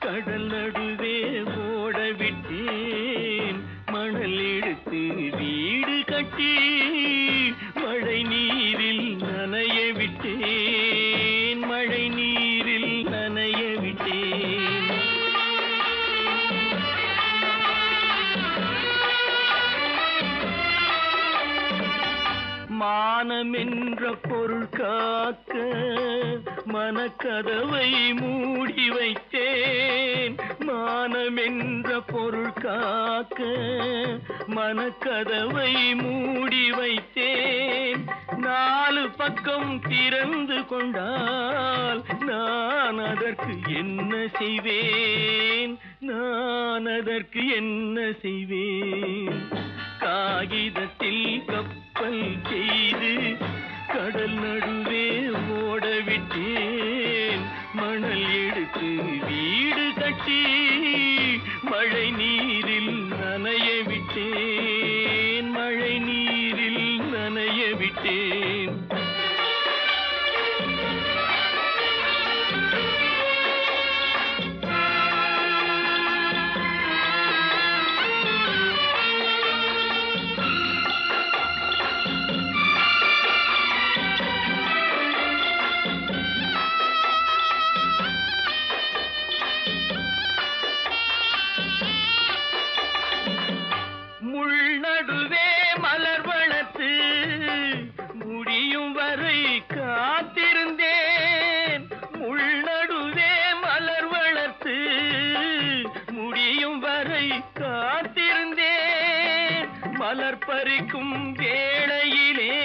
கடல் நடுவே ஓட விட்டேன், மணல் எடுத்து வீடு கட்டி மழை நீரில் நனைய விட்டேன், மழை நீரில் நனைய விட்டேன். மானம் என்ற பொருள் காக்க மனக்கதவை மூடி வைத்தேன், மானம் என்ற பொருள் காக்க மனக்கதவை மூடி வைத்தேன். 4 பக்கம் திறந்து கொண்டால் நான் அதற்கு என்ன செய்வேன், நான் அதற்கு என்ன செய்வேன்? காகிதத்தில் கப்பல் செய்து கடல் நடுவே ஓட விட்டேன், மணல் எடுத்து வீடு கட்டி மழை நீரில் நனைய விட்டேன், மழை நீரில் நனைய விட்டேன். முள்நடுவே மலர் வளர்த்து முடியும் வரை காத்திருந்தேன், முள்நடுவே மலர் வளர்த்து முடியும் வரை காத்திருந்தேன். மலர் பறிக்கும் வேளையிலே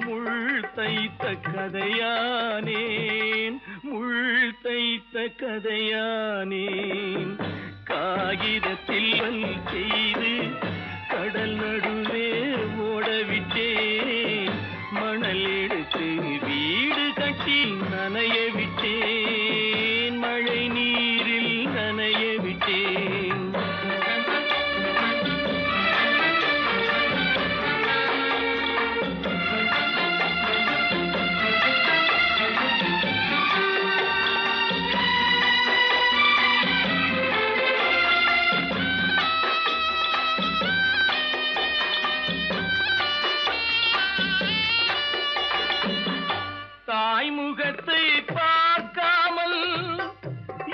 முள் தைத்த கதையானேன், முள் தைத்த கதையானேன். காகிதத்தில் செய்து கடல் நடுவே ஓடவிட்டேன், மணல் எடுத்து வீடு கட்டி நனைய விட்டேன், மழை நீரில் நனைய விட்டேன். தாய் முகத்தை பார்க்காமல்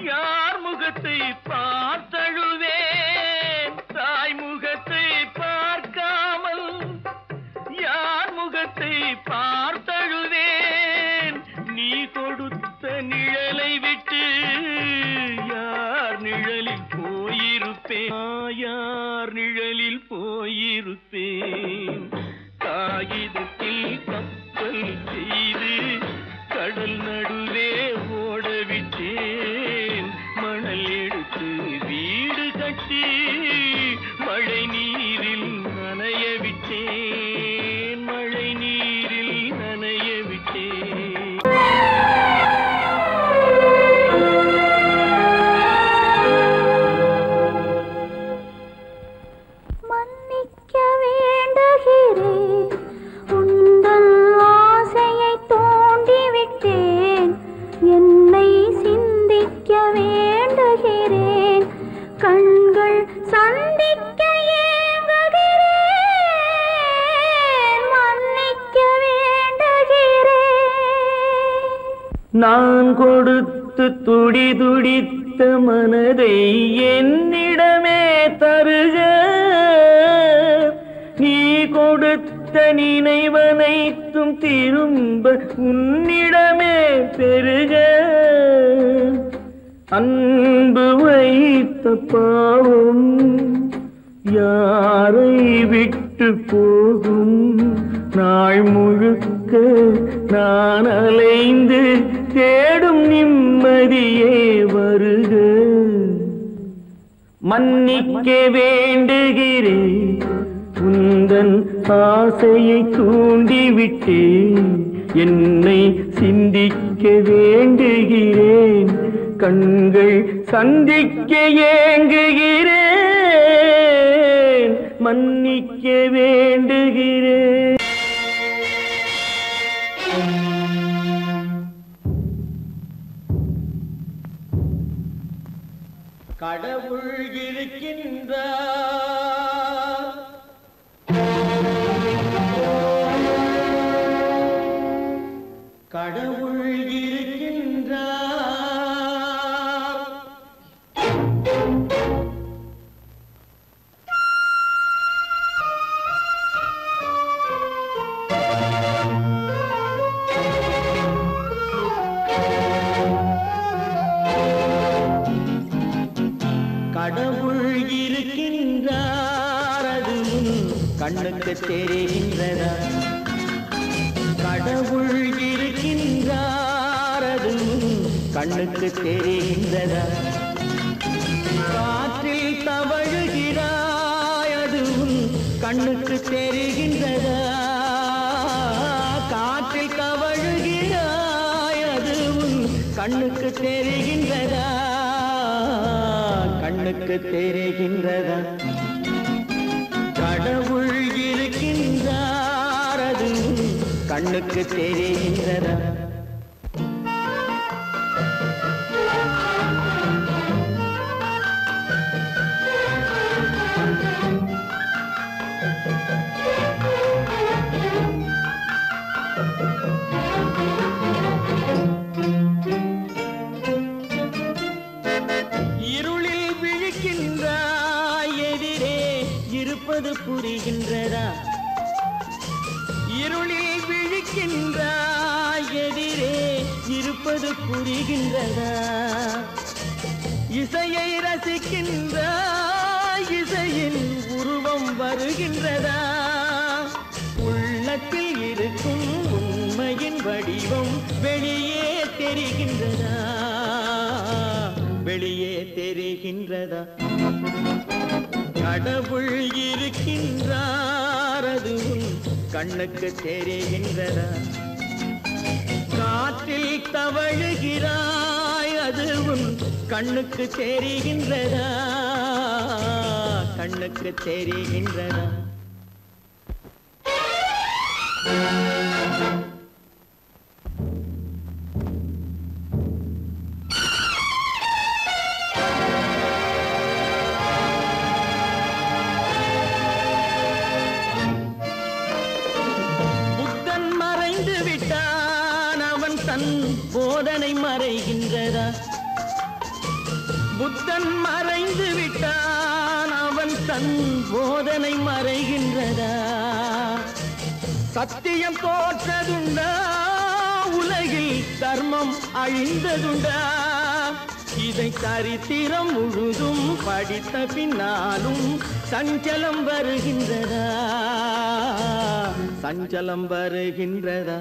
யார் முகத்தை பார்த்தழுவேன், தாய் முகத்தை பார்க்காமல் யார் முகத்தை பார்த்தழுவேன். நீ கொடுத்த நிழலை விட்டு யார் நிழலில் போயிருப்பேன், யார் நிழலில் போயிருப்பேன். காகிதத்தில் கப்பல் செய்து கடல் நடுவே ஓடவிட்டேன், மணல் எடுத்து வீடு கட்டி மழை நீரில் நனைய விட்டேன், நான் கொடுத்து துடி துடித்த மனதை என்னிடமே தருக, நீ கொடுத்த நினைவனைத்தும் திரும்ப உன்னிடமே பெருக. அன்பு வைத்த பாவம் யாரை விட்டு போகும், நாள் முழுக்க நான் அலைந்து தேடும் நிம்மதியே வருக. மன்னிக்க வேண்டுகிறேன், உந்தன் ஆசையை தூண்டிவிட்டேன், என்னை சிந்திக்க வேண்டுகிறேன், கண்கள் சந்திக்க ஏங்குகிறேன், மன்னிக்க வேண்டுகிறேன். கடவுள் இருக்கின்றார், கடவுள் இருக்கின்றார். கடவுள் இருக்கின்றார், அதுவும் கண்ணுக்கு தெரிகின்றதா? கடவுள் இருக்கின்றார், அதுவும் கண்ணுக்கு தெரிகின்றதா? காற்றில் தவழுகிறாய், அதுவும் கண்ணுக்கு தெரிகின்றதா? காற்றில் தவழுகிறாய், அதுவும் கண்ணுக்கு தெரிகின்றதா? கண்ணுக்கு தெரிகின்றதா? கடவுள் இருக்கின்றார், அதுவும் கண்ணுக்கு தெரிகின்றதா? இருளில் விழிக்கின்றாய், எதிரே இருப்பது புரிகின்றதா? இருளில் விழிக்கின்றாய், எதிரே இருப்பது புரிகின்றதா? இசையை ரசிக்கின்றாய், இசையின் உருவம் வருகின்றதா? உள்ளத்தில் இருக்கும் உண்மையின் வடிவம் வெளியே தெரிகின்றதா? வெளியே தெரிகின்றதா? கடவுள் இருக்கின்றார், அதுவும் கண்ணுக்கு தெரிகின்றதா? காற்றில் தவழுகிறாய், அதுவும் கண்ணுக்கு தெரிகின்றதா? கண்ணுக்கு தெரிகின்றதா? புத்தன் மறைந்து விட்டான், அவன் தன் போதனை மறைகின்றதா? புத்தன் மறைந்து விட்டான், அவன் தன் போதனை மறைகின்றதா? சத்தியம் தோற்றதுண்டா? உலகில் தர்மம் அழிந்ததுண்டா? இதை சரித்திரம் முழுதும் படித்த பின்னாலும் சஞ்சலம் வருகின்றதா? சஞ்சலம் வருகின்றதா?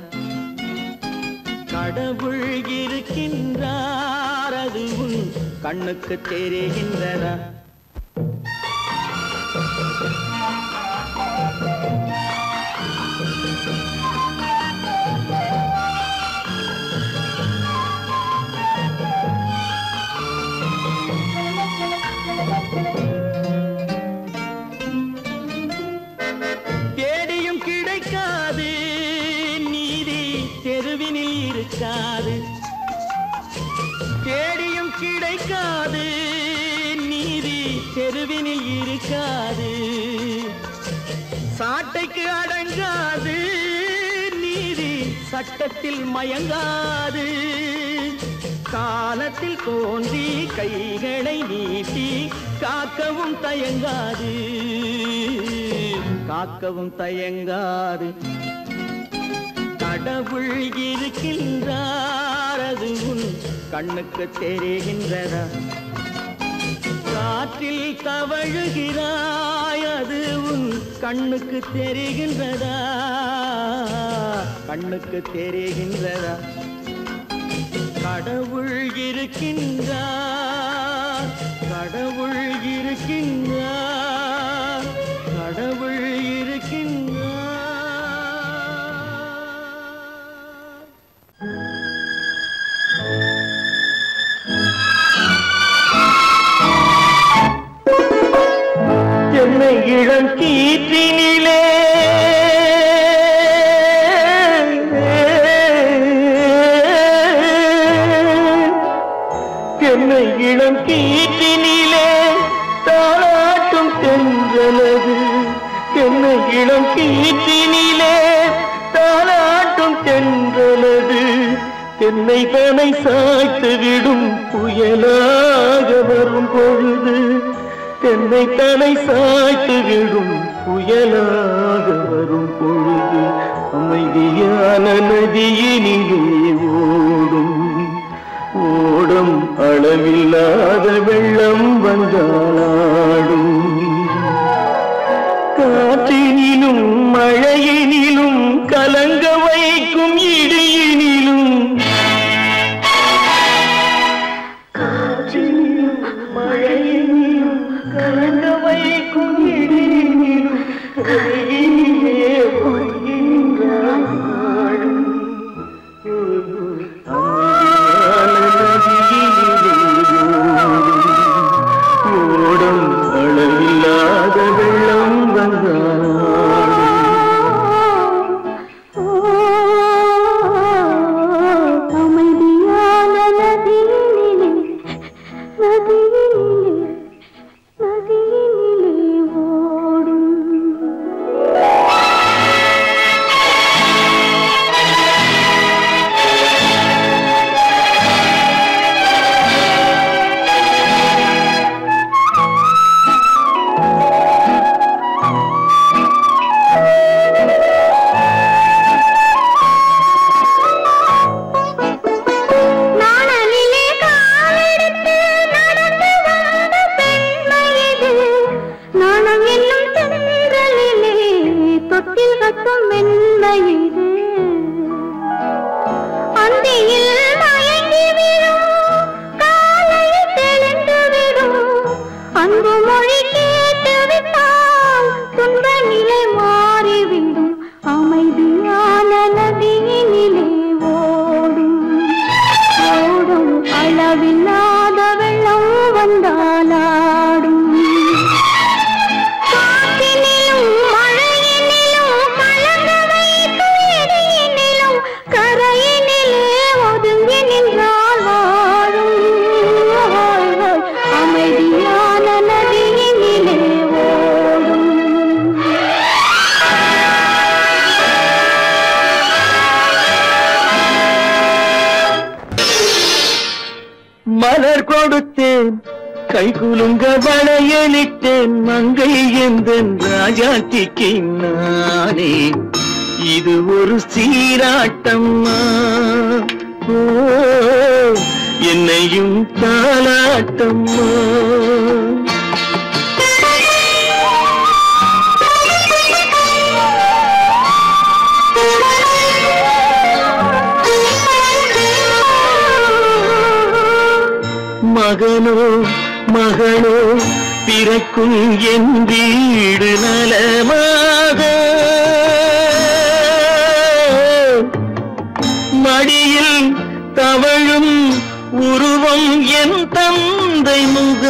கடவுள் இருக்கின்றார், அதுவும் கண்ணுக்கு தெரிகின்றதா? தேடியும் கிடைக்காது நீதி, தெருவினில் இருக்காது. தேடியும் கிடைக்காது நீதி, தெருவினில் இருக்காது. சாட்டைக்கு அடங்காது நீதி, சட்டத்தில் மயங்காது காலத்தில் தோன்றி கைகளை நீட்டி காக்கவும் தயங்காது காக்கவும் தயங்காது கடவுள் இருக்கின்றார் அது உன் கண்ணுக்கு தெரிகின்றதா காற்றில் தவழுகிறாய் அது உன் கண்ணுக்கு தெரிகின்றதா கண்ணுக்கு தெரிகின்றதா கடவுள் இருக்கின்றார் கடவுள் இருக்கின்றார் கடவுள் இருக்கின்றார் என்னை இளம் கீற்றினிலே என்னை இளம் கீற்றினிலே தாளாட்டும் தென்றலது என்னை இளம் கீற்றினிலே தாளாட்டும் தென்றலது என்னை தனை சாய்த்து விடும் புயலாக வரும் பொழுது என்னை தலை சாய்த்து விடும் புயலாக வரும் பொழுது அமைதியான நதியினிலே ஓடும் ஓடும் அளவில்லாத வெள்ளம் வந்தாடும் காற்றினிலும் மழையினிலும் கலங்க வைக்கும் இடியினிலும் காற்றினிலும் மழையினிலும் கலங்க வைக்கும் இடியினிலும் கையினிலே ஒழுகின்றான் ஓடும் அளவில்லாத வெள்ளம் அமைதியான நதியினிலே ஓடும் அளவில்லாத வெள்ளம் வந்தாலாடும் காற்றினிலும் மழையினிலும் கலங்க வைக்கும் இடியினிலும் கரையினிலே ஒதுங்கி நின்றால் வாழும் அமைதியான நதியினிலே ஓடும் மலர் கொடுத்தேன் கை குலுங்க வளையலிட்டேன் மங்கை எந்தன் ராஜாத்திக்கு நானே இது ஒரு சீராட்டம்மா ஓ என்னையும் தாலாட்டம்மா மகனோ மகளோ பிறக்கும் என் வீடு நலமாக மடியில் தவழும் உருவம் என் தந்தை முகமாக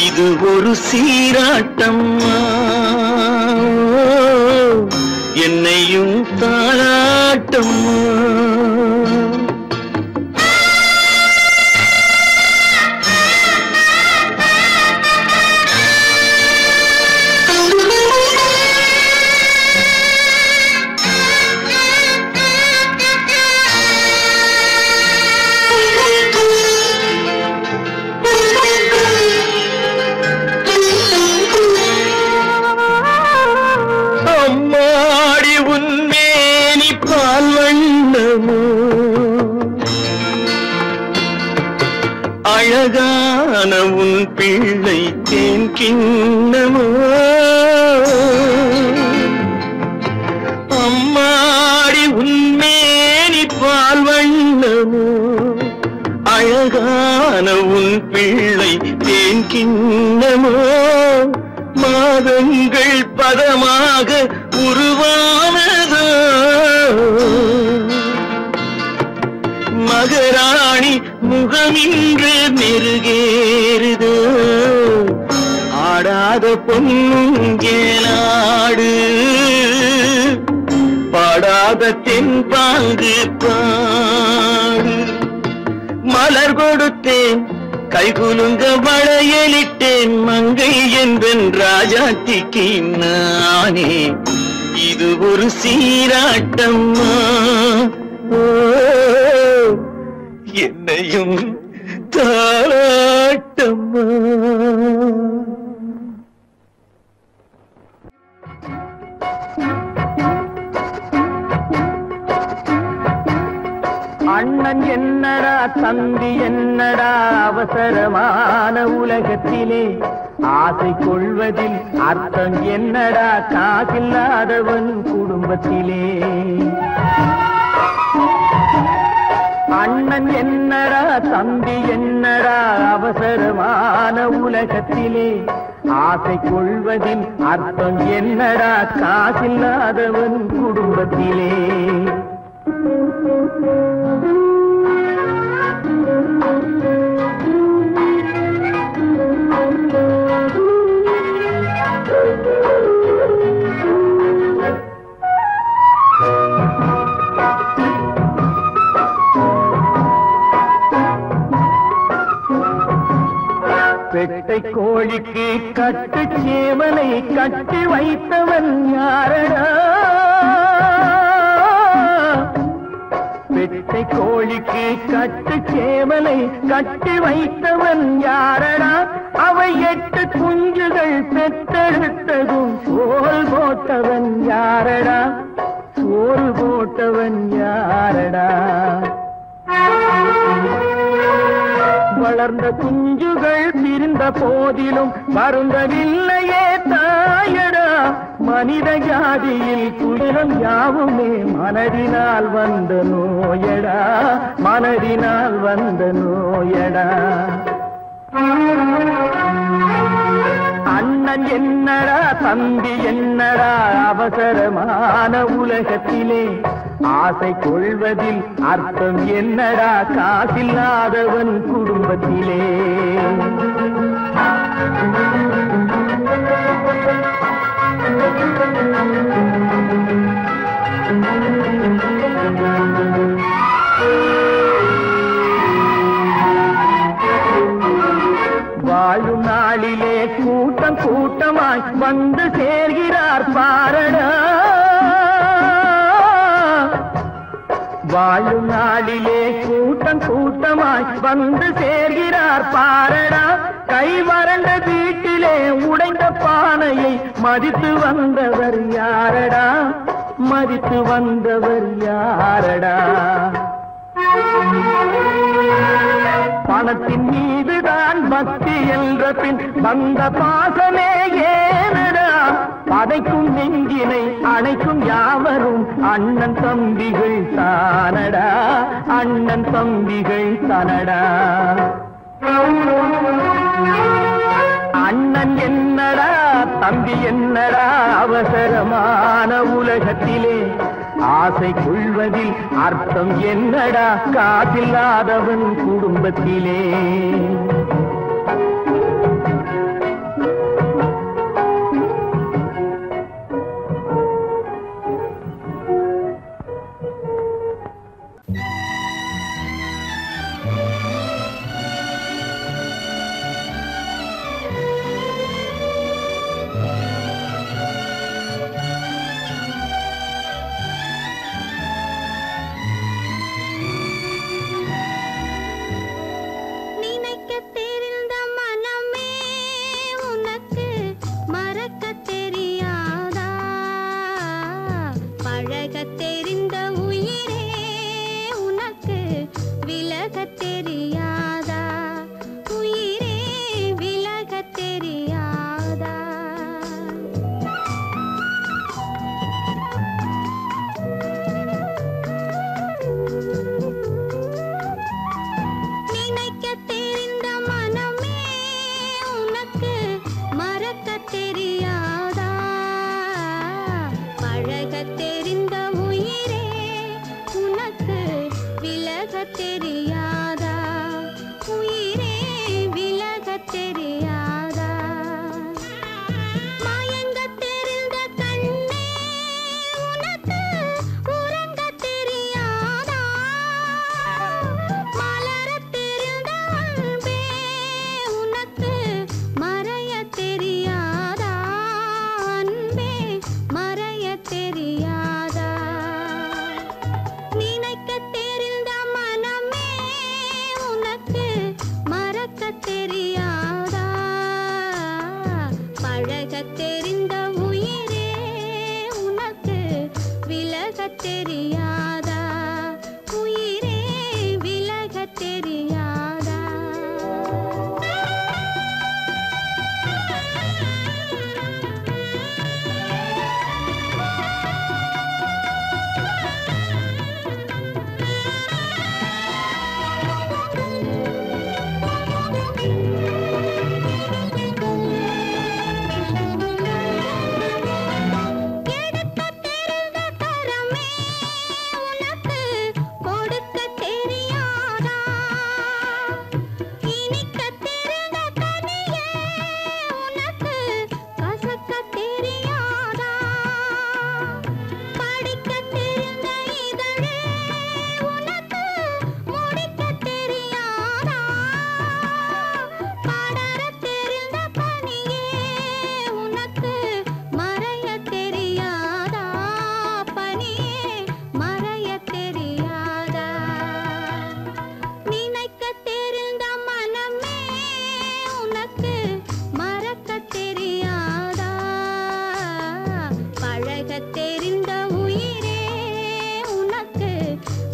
இது ஒரு சீராட்டம்மா என்னையும் தாளாட்டம்மா அழகான உன் பிள்ளை தேன் கிண்ணமோ அம்மாடி உன்மேனி பால் வண்ணமோ அழகான உன் பிள்ளை தேன் கிண்ணமோ மாதங்கள் பதமாக உருவானதோ மகராணி முகமின்று நெருகேறுதோ ஆடாத பொன்னுங்கேலாடு பாடாத தென்பாங்கு பாடு மலர் கொடுத்தேன் கைகுலுங்க வளையலிட்டேன் மங்கை என்பன் ராஜாத்திக்கு நானே இது ஒரு சீராட்டம்மா என்னையும் தாராட்டம்மா அண்ணன் என்னடா தம்பி என்னடா அவசரமான உலகத்திலே ஆசை கொள்வதில் அர்த்தம் என்னடா காசில்லாதவன் குடும்பத்திலே அண்ணன் என்னடா தம்பி என்னடா அவசரமான உலகத்திலே ஆசை கொள்வதில் அர்த்தம் என்னடா காசில்லாதவன் குடும்பத்திலே பெட்டை கோழிக்கு கட்டு சேவலை கட்டி வைத்தவன் யாரடா பெட்டை கோழிக்கு கட்டு சேவலை கட்டி வைத்தவன் யாரடா அவை 8 குஞ்சுகள் பெற்றெடுத்ததும் சோல் போட்டவன் யாரடா சோல் போட்டவன் யாரடா வளர்ந்த குஞ்சுகள் பிரிந்த போதிலும் வருந்தவில்லையே தாயடா மனித ஜாதியில் துயரம் யாவுமே மனதினால் வந்த நோயடா மனதினால் வந்த நோயடா அண்ணன் என்னடா தம்பி என்னடா அவசரமான உலகத்திலே ஆசை கொள்வதில் அர்த்தம் என்னடா காசில்லாதவன் குடும்பத்திலே வாழும் நாளிலே கூட்டம் கூட்டமாய் வந்து சேர்கிறார் பாரடா வாழும் நாளிலே கூட்டம் கூட்டமாய் வந்து சேர்கிறார் பாரடா கை வறண்ட வீட்டிலே உடைந்த பானையை மதித்து வந்தவர் யாரடா மதித்து வந்தவர் யாரடா பணத்தின் மீதுதான் பக்தி என்ற பின் வந்த பாசமே ஏனடா பதைக்கும் நெஞ்சினை அணைக்கும் யாவரும் அண்ணன் தம்பிகள் தானடா அண்ணன் தம்பிகள் தானடா அண்ணன் என்னடா தம்பி என்னடா அவசரமான உலகத்திலே ஆசை கொள்வதில் அர்த்தம் என்னடா காசில்லாதவன் குடும்பத்திலே தெரியாதா பழகத் தெரிந்த உயிரே உனக்கு விலகத் தெரியாதா உயிரே விலகத் தெரியாதா மயங்கத் தெரிந்த கண்ணே உனக்கு உறங்கத் தெரியாதா மலரத் தெரிந்த அன்பே உனக்கு மறையத் தெரியாதா அன்பே மறையத் தெரியாதா நினைக்கத் தெரிந்த மனமே உனக்கு மறக்கத் தெரியாதா பழகத் தெரிந்த உயிரே உனக்கு விலகத் தெரியாதா உயிரே விலகத் தெரியாதா எடுக்கத் தெரிந்த கரமே உனக்கு கொடுக்கத் தெரியாதா இனிக்கத் தெரிந்த கனியே உனக்கு கசக்கத் தெரியாதா படிக்கத் தெரிந்த இதழே உனக்கு முடிக்கத் தெரியாதா படரத் தெரிந்த பனியே உனக்கு மறையத் தெரியாதா பனியே மறையத் தெரியாதா நினைக்கத் தெரிந்த மனமே உனக்கு மறக்கத் தெரியாதா பழகத் தெரிந்த உயிரே உனக்கு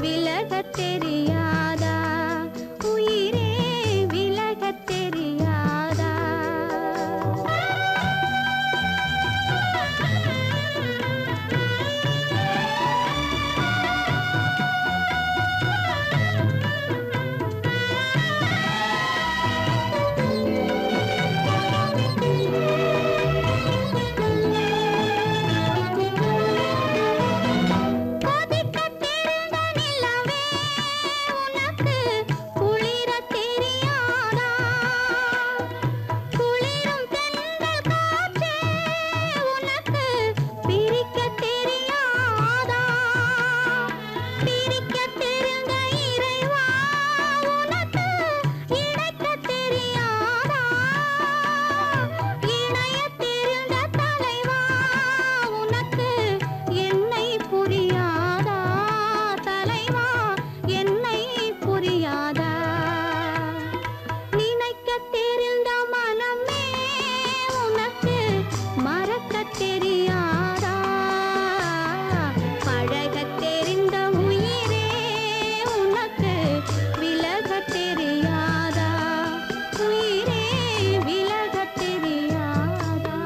விலகத் தெரியாதா உயிரே விலகத் தெரியாதா கொதிக்கத் தெரிந்த நிலவே உனக்கு குளிரத் தெரியாதா குளிரும் தென்றல் காற்றே உனக்கு பிரிக்கத் தெரியாதா பிரிக்கத் தெரிந்த இறைவா உனக்கு இணைக்கத் தெரியாதா இணையத் தெரிந்த தலைவா உனக்கு என்னை புரியாதா தலைவா என்னை புரியாதா நினைக்கத் தெரிந்த மனமே உனக்கு மறக்கத் தெரியாதா பழகத் தெரிந்த உயிரே உனக்கு விலகத் தெரியாதா உயிரே விலகத் தெரியாதா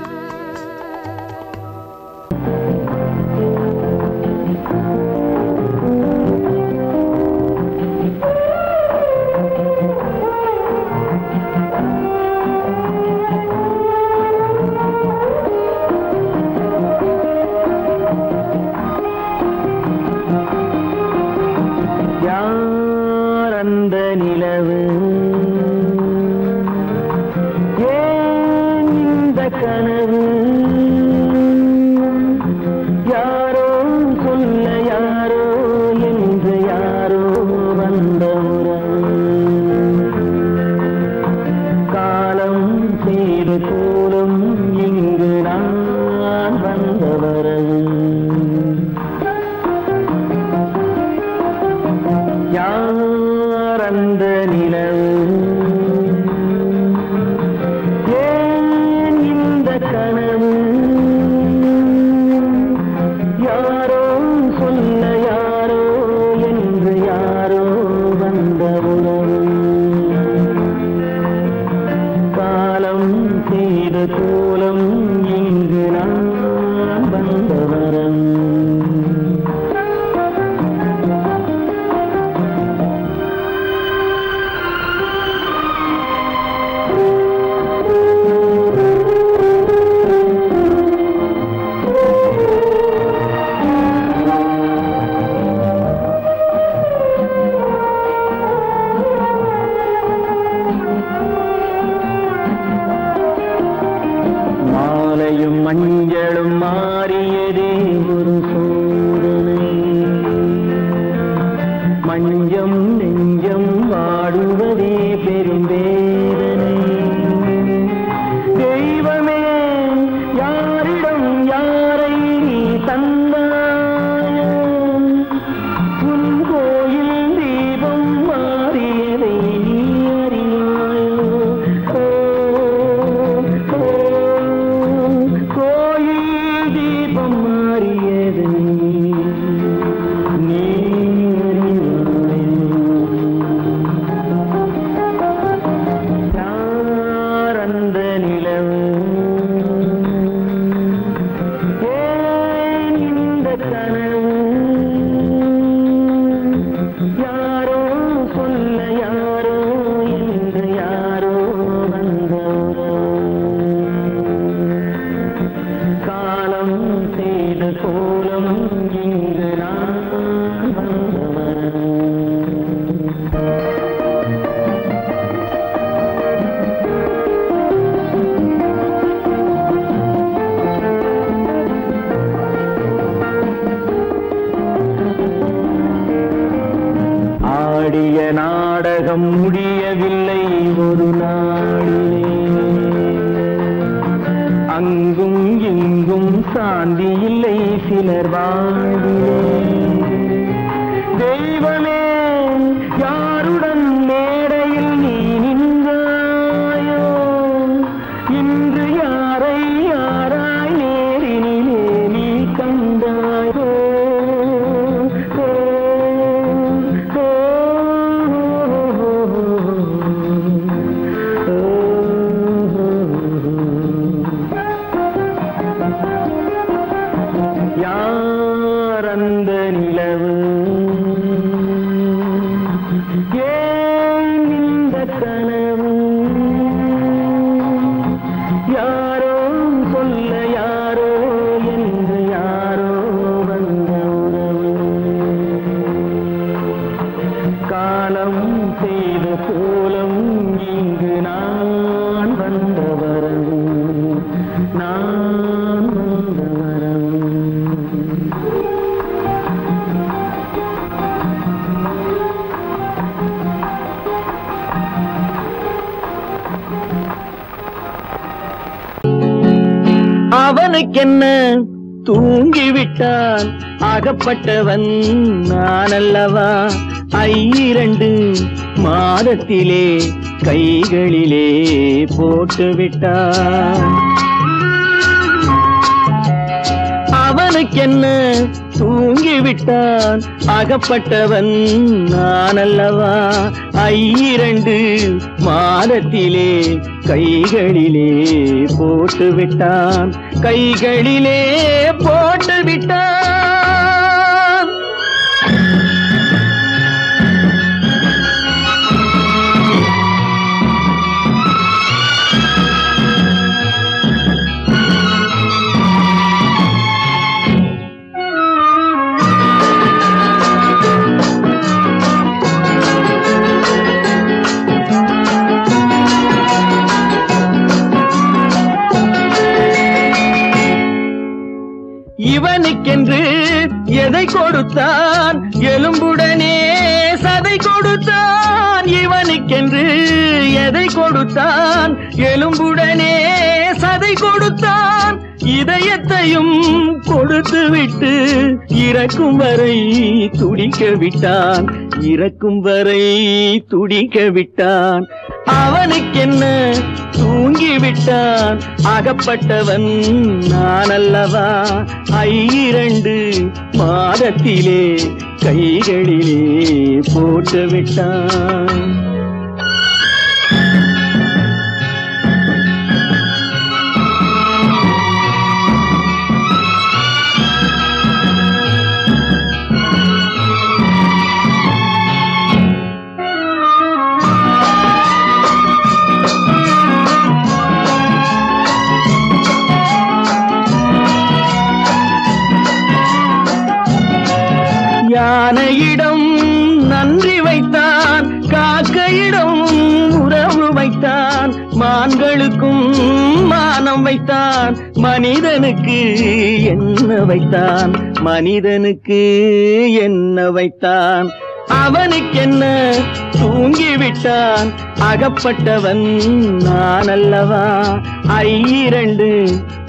யார் அந்த நிலவு ஏன் இந்த கனவு யாரோ சொல்ல யாரோ என்று யாரோ வந்த உறவு காலம் செய்து கூறும் இங்கு நான் வந்த வரவு யார் அந்த நிலவு ஏன் இந்த கனவு யாரோ சொல்ல யாரோ என்று யாரோ வந்த உறவு காலம் செய்த கோலம் இங்கு நான் வந்த வரவு மஞ்சளும் மாறியதே ஒரு சோதனை மஞ்சம் நெஞ்சம் வாடுவதே பெரும் வேதனை தெய்வமே யாரிடம் யாரை நீ தந்தாயோ உன் கோயில் தீபம் மாறியதை நீ அறியாயோ கோயில் தீபம் மாறியதை நீ யாரந்த நிலவு ஏன் இந்த கனவு யாரோ சொல்ல யாரோ என்று யாரோ வந்தவரோ காலம் செய்த கோலம் இங்கு நான் வந்தவரோ ஆடிய நாடகம் முடியவில்லை ஒரு நாளிலே அங்கும் இங்கும் சாந்தி இல்லை சிலர் வாழ்விலே தெய்வமே யாருடன் மேடையில் நீ நின்றாயோ இன்று யாரை யாராய் நேரினிலே நீ கண்டாயோ யாரந்த நிலவு ஏன் இந்த கனவு யாரோ சொல்ல யாரோ என்று யாரோ வந்த உறவு காலம் செய்த கோலம் இங்கு நான் வந்த வரவு நான் வந்த வரவு அவனுக்கென்ன தூங்கிவிட்டான் அகப்பட்டவன் நான் அல்லவா 2 மாதத்திலே கைகளிலே போட்டுவிட்டான் அவனுக்கென்ன தூங்கிவிட்டான் அகப்பட்டவன் நான் அல்லவா 2 மாதத்திலே கைகளிலே போட்டுவிட்டான் கைகளிலே போட்டுவிட்டான் இவனுக்கென்று எதை கொடுத்தான் எலும்புடனே சதை கொடுத்தான் இவனுக்கென்று எதை கொடுத்தான் எலும்புடனே சதை கொடுத்தான் இதயத்தையும் கொடுத்து விட்டு இறக்கும் வரை துடிக்க விட்டான் இறக்கும் வரை துடிக்க விட்டான் அவனுக்கென்ன தூங்கிவிட்டான் அகப்பட்டவன் நான் அல்லவா 2 மாதத்திலே கைகளிலே போட்டுவிட்டான் யானையிடம் நன்றி வைத்தான் காக்கையிடம் உறவு வைத்தான் மான்களுக்கும் மானம் எல்லாம் வைத்தான் மனிதனுக்கு என்ன வைத்தான், மனிதனுக்கு என்ன வைத்தான். அவனுக்கென்ன தூங்கிவிட்டான், அகப்பட்டவன் நான் அல்லவா. 2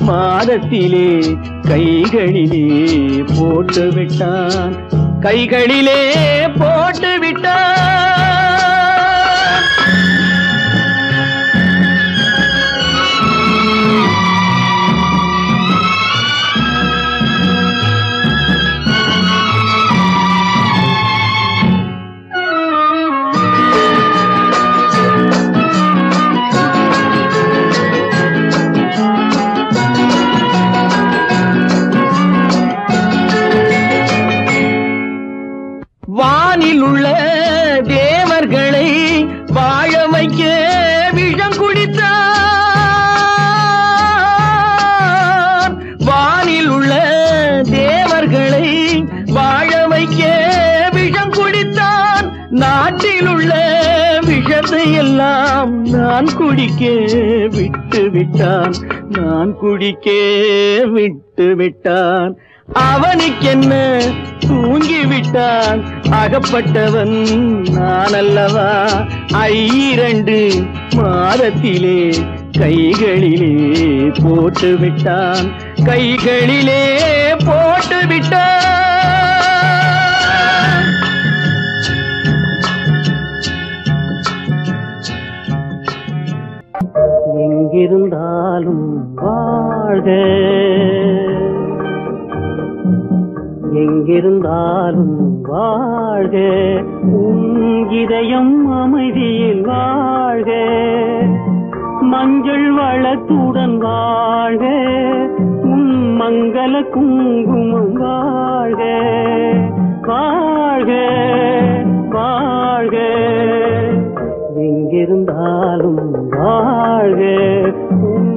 மாதத்திலே கைகளிலே போட்டு விட்டான், கைகளிலே போட்டு விட்டான். வானில் உள்ள தேவர்களை வாழ வைக்க விஷம் குடித்தான். வானில் உள்ள தேவர்களை வாழ வைக்க விஷம் குடித்தான். நாட்டில் உள்ள விஷத்தை எல்லாம் நான் குடிக்க விட்டு விட்டான், நான் குடிக்க விட்டு விட்டான். அவனுக்கென்ன தூங்கிவிட்டான், அகப்பட்டவன் நான் அல்லவா. 2 மாதத்திலே கைகளிலே போட்டு விட்டான், கைகளிலே போட்டு விட்டான். எங்கிருந்தாலும் வாழ்க, எங்கிருந்தாலும் வாழ்க, உன் இதயம் அமைதியில் வாழ்க. மஞ்சள் வளத்துடன் வாழ்க, உன் மங்கள குங்குமம் வாழ்க. வாழ்க வாழ்க, எங்கிருந்தாலும் வாழ்க, உன்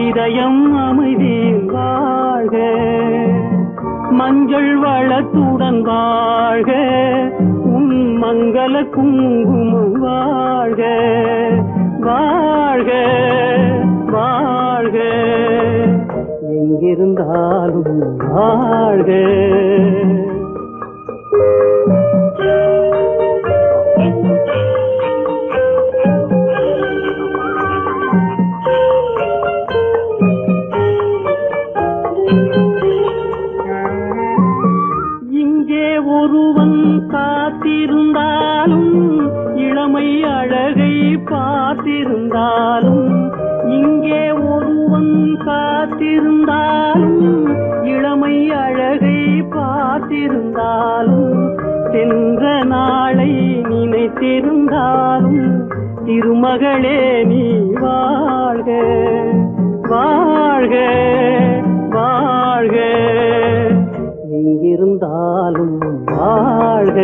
இதயம் அமைதியில் வாழ்க. மஞ்சள் வளத்துடன் வாழ்க, உன் மங்கள குங்குமம் வாழ்க. வாழ்க வாழ்க, எங்கிருந்தாலும் வாழ்க. ஒருவன் காத்திருந்தாலும், இளமை அழகை பார்த்திருந்தாலும், இங்கே ஒருவன் காத்திருந்தாலும், இளமை அழகை பார்த்திருந்தாலும், சென்ற நாளை நினைத்திருந்தாலும், திருமகளே நீ வாழ்க. வாழ்க வாழ்க, எங்கிருந்தாலும் வாழ்க.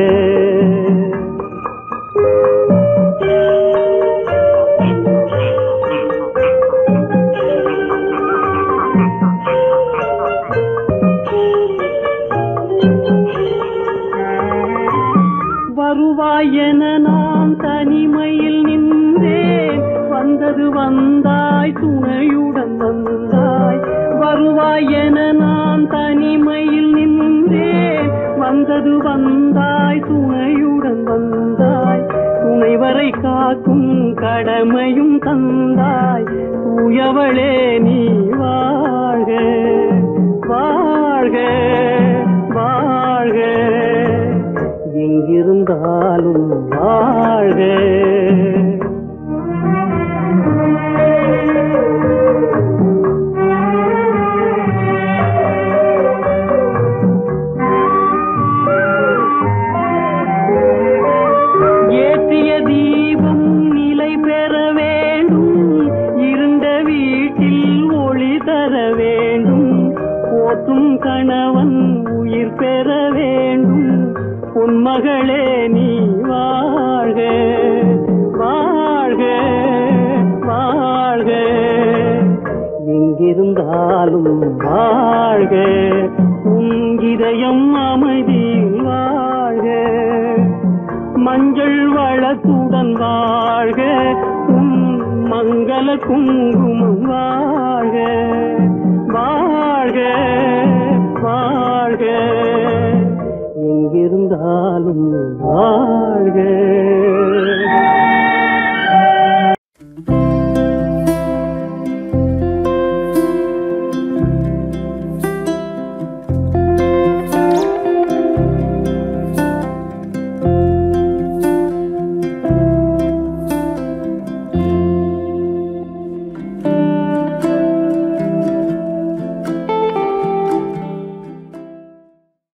வருவாய் என நான் தனிமையில் நின்றேன், வந்தது வந்தாய் துணையுடன் வந்தாய். வருவாய் என நான் தனிமையில் நின்றேன், வந்தது வந்தாய் துணையுடன் வந்தாய். துணைவரை காக்கும் கடமையும் தந்தாய், தூயவளே நீ வாழ்க. வாழ்க வாழ்க, எங்கிருந்தாலும் வாழ்க. ஏற்றிய தீபம் நிலை பெற வேண்டும், இருண்ட வீட்டில் ஒளி தர வேண்டும். போற்றும் கணவன் உயிர் பெற வேண்டும், பொன்மகளே நீ வாழ்க. வாழ்க வாழ்க, எங்கிருந்தாலும் வாழ்க. உன் இதயம் அமைதியில் வாழ்க. மஞ்சள் வளத்துடன் வாழ்க, உன் மங்கள குங்குமம் வாழ்க வாழ்க வாழ்க எங்கிருந்தாலும் வாழ்க.